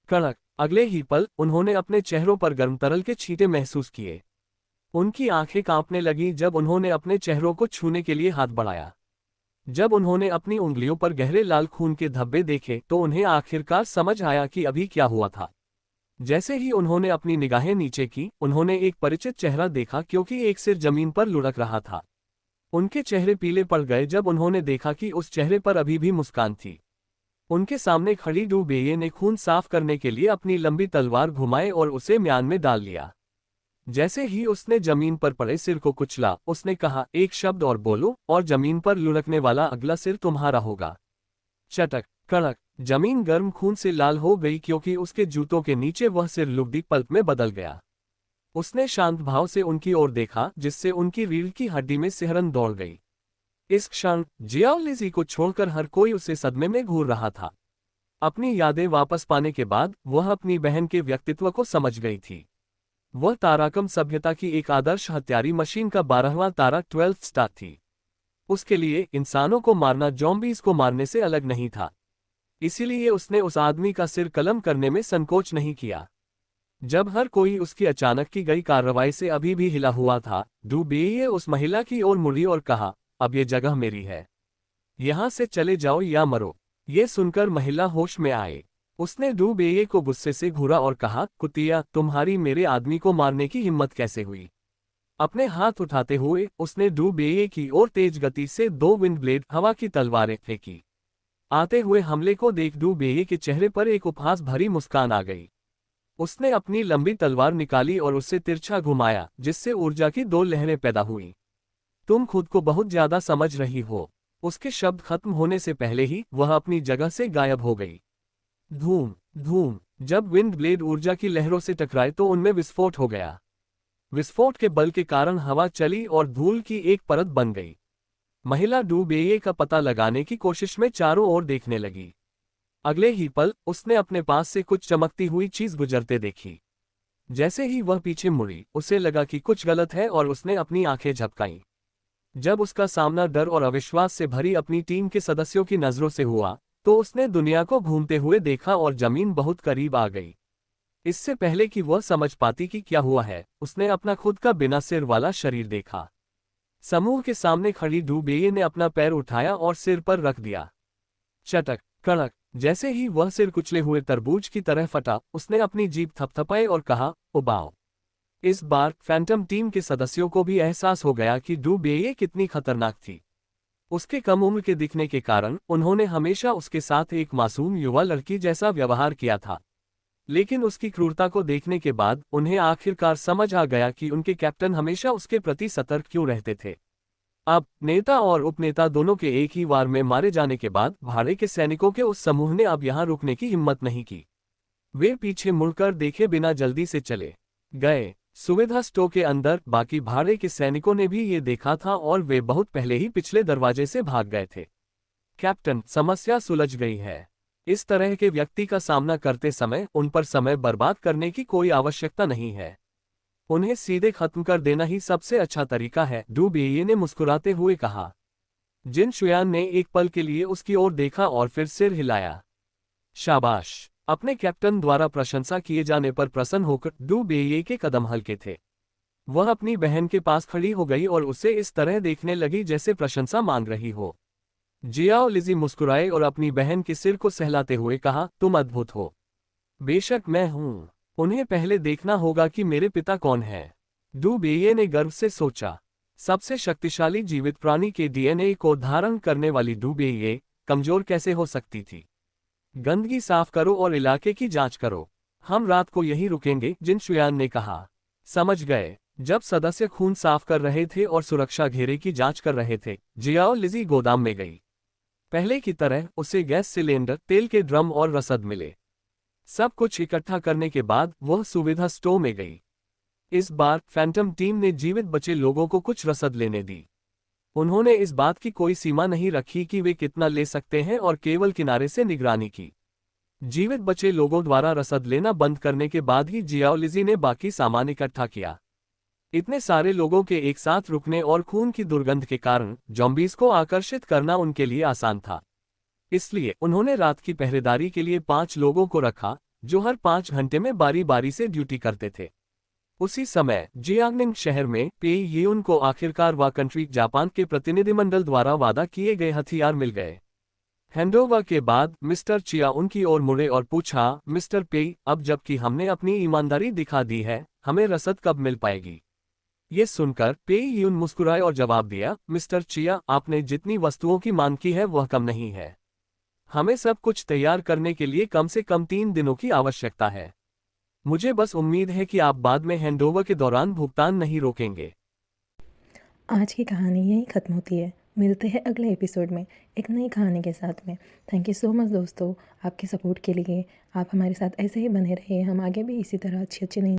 कड़क। अगले ही पल उन्होंने अपने चेहरों पर गर्म तरल के छींटे महसूस किए। उनकी आंखें कांपने लगीं जब उन्होंने अपने चेहरों को छूने के लिए हाथ बढ़ाया। जब उन्होंने अपनी उंगलियों पर गहरे लाल खून के धब्बे देखे तो उन्हें आखिरकार समझ आया कि अभी क्या हुआ था। जैसे ही उन्होंने अपनी निगाहें नीचे की, उन्होंने एक परिचित चेहरा देखा क्योंकि एक सिर जमीन पर लुढ़क रहा था। उनके चेहरे पीले पड़ गए जब उन्होंने देखा कि उस चेहरे पर अभी भी मुस्कान थी। उनके सामने खड़ी डू बेये ने खून साफ करने के लिए अपनी लंबी तलवार घुमाई और उसे म्यान में डाल लिया। जैसे ही उसने जमीन पर पड़े सिर को कुचला, उसने कहा, एक शब्द और बोलो और जमीन पर लुढ़कने वाला अगला सिर तुम्हारा होगा। चटक कड़क, जमीन गर्म खून से लाल हो गई क्योंकि उसके जूतों के नीचे वह सिर लुगदी पल्प में बदल गया। उसने शांत भाव से उनकी ओर देखा, जिससे उनकी रीढ़ की हड्डी में सिहरन दौड़ गई। इस क्षण जियाओ लिजी को छोड़कर हर कोई उसे सदमे में घूर रहा था। अपनी यादें वापस पाने के बाद वह अपनी बहन के व्यक्तित्व को समझ गई थी। वह ताराकम सभ्यता की एक आदर्श हत्यारी मशीन का 12वां तारा 12th स्टार थी। उसके लिए इंसानों को मारना ज़ॉम्बीज़ को मारने से अलग नहीं था। इसीलिए उसने उस आदमी का सिर कलम करने में संकोच नहीं किया। जब हर कोई उसकी अचानक की गई कार्रवाई से अभी भी हिला हुआ था, डू बेये उस महिला की ओर मुड़ी और कहा, अब ये जगह मेरी है। यहां से चले जाओ या मरो। ये सुनकर महिला होश में आए। उसने डू बेये को गुस्से से घूरा और कहा, कुतिया, तुम्हारी मेरे आदमी को मारने की हिम्मत कैसे हुई? अपने हाथ उठाते हुए उसने डू बेये की ओर तेज गति से 2 विंड ब्लेड हवा की तलवारें फेंकी। आते हुए हमले को देख डू बेये के चेहरे पर एक उपहास भरी मुस्कान आ गई। उसने अपनी लंबी तलवार निकाली और उससे तिरछा घुमाया, जिससे ऊर्जा की 2 लहरें पैदा हुईं। तुम खुद को बहुत ज्यादा समझ रही हो। उसके शब्द खत्म होने से पहले ही वह अपनी जगह से गायब हो गई। धूम धूम, जब विंड ब्लेड ऊर्जा की लहरों से टकराए तो उनमें विस्फोट हो गया। विस्फोट के बल के कारण हवा चली और धूल की एक परत बन गई। महिला डू बेये का पता लगाने की कोशिश में चारों ओर देखने लगी। अगले ही पल उसने अपने पास से कुछ चमकती हुई चीज गुजरते देखी। जैसे ही वह पीछे मुड़ी, उसे लगा कि कुछ गलत है और उसने अपनी आंखें झपकाईं। जब उसका सामना डर और अविश्वास से भरी अपनी टीम के सदस्यों की नजरों से हुआ, तो उसने दुनिया को घूमते हुए देखा और जमीन बहुत करीब आ गई। इससे पहले कि वह समझ पाती कि क्या हुआ है, उसने अपना खुद का बिना सिर वाला शरीर देखा। समूह के सामने खड़ी डू बेये ने अपना पैर उठाया और सिर पर रख दिया। चटक कड़क, जैसे ही वह सिर कुचले हुए तरबूज की तरह फटा, उसने अपनी जीभ थपथपाई और कहा, उबाओ। इस बार फैंटम टीम के सदस्यों को भी एहसास हो गया कि डू बेये कितनी खतरनाक थी। उसके कम उम्र के दिखने के कारण उन्होंने हमेशा उसके साथ एक मासूम युवा लड़की जैसा व्यवहार किया था। लेकिन उसकी क्रूरता को देखने के बाद उन्हें आखिरकार समझ आ गया कि उनके कैप्टन हमेशा उसके प्रति सतर्क क्यों रहते थे। अब नेता और उपनेता दोनों के एक ही वार में मारे जाने के बाद भाड़े के सैनिकों के उस समूह ने अब यहां रुकने की हिम्मत नहीं की। वे पीछे मुड़कर देखे बिना जल्दी से चले गए। सुविधा स्टोर के अंदर बाकी भाड़े के सैनिकों ने भी ये देखा था और वे बहुत पहले ही पिछले दरवाजे से भाग गए थे। कैप्टन, समस्या सुलझ गई है। इस तरह के व्यक्ति का सामना करते समय उन पर समय बर्बाद करने की कोई आवश्यकता नहीं है। उन्हें सीधे खत्म कर देना ही सबसे अच्छा तरीका है, डू बेये ने मुस्कुराते हुए कहा। जिन शुयान ने एक पल के लिए उसकी ओर देखा और फिर सिर हिलाया। शाबाश। अपने कैप्टन द्वारा प्रशंसा किए जाने पर प्रसन्न होकर डू बेये के कदम हल्के थे। वह अपनी बहन के पास खड़ी हो गई और उसे इस तरह देखने लगी जैसे प्रशंसा मांग रही हो। जियाओ लिजी मुस्कुराए और अपनी बहन के सिर को सहलाते हुए कहा, तुम अद्भुत हो। बेशक मैं हूं। उन्हें पहले देखना होगा कि मेरे पिता कौन है। डू बेये ने गर्व से सोचा। सबसे शक्तिशाली जीवित प्राणी के डीएनए को धारण करने वाली डू बेये कमजोर कैसे हो सकती थी। गंदगी साफ करो और इलाके की जांच करो। हम रात को यहीं रुकेंगे, जिन शुयान ने कहा। समझ गए। जब सदस्य खून साफ कर रहे थे और सुरक्षा घेरे की जांच कर रहे थे, जियाओ लिजी गोदाम में गई। पहले की तरह उसे गैस सिलेंडर, तेल के ड्रम और रसद मिले। सब कुछ इकट्ठा करने के बाद वह सुविधा स्टोर में गई। इस बार फैंटम टीम ने जीवित बचे लोगों को कुछ रसद लेने दी। उन्होंने इस बात की कोई सीमा नहीं रखी कि वे कितना ले सकते हैं और केवल किनारे से निगरानी की। जीवित बचे लोगों द्वारा रसद लेना बंद करने के बाद ही जियाओ लिजी ने बाकी सामान इकट्ठा किया। इतने सारे लोगों के एक साथ रुकने और खून की दुर्गंध के कारण ज़ॉम्बीज़ को आकर्षित करना उनके लिए आसान था। इसलिए उन्होंने रात की पहरेदारी के लिए 5 लोगों को रखा, जो हर 5 घंटे में बारी बारी से ड्यूटी करते थे। उसी समय जियांगनिंग शहर में पे येउन को आखिरकार वा कंट्री जापान के प्रतिनिधिमंडल द्वारा वादा किए गए हथियार मिल गए। हैंडओवर के बाद मिस्टर चिया उनकी ओर मुड़े और पूछा, मिस्टर पे, अब जबकि हमने अपनी ईमानदारी दिखा दी है, हमें रसद कब मिल पाएगी? ये सुनकर पे यून मुस्कुराए और जवाब दिया, मिस्टर चिया, आपने जितनी वस्तुओं की मांग की है वह कम नहीं है। हमें सब कुछ तैयार करने के लिए कम से कम 3 दिनों की आवश्यकता है। मुझे बस उम्मीद है कि आप बाद में हैंडओवर के दौरान भुगतान नहीं रोकेंगे। आज की कहानी यहीं ख़त्म होती है। मिलते हैं अगले एपिसोड में एक नई कहानी के साथ में। थैंक यू सो मच दोस्तों, आपके सपोर्ट के लिए। आप हमारे साथ ऐसे ही बने रहिए, हम आगे भी इसी तरह अच्छी अच्छी नई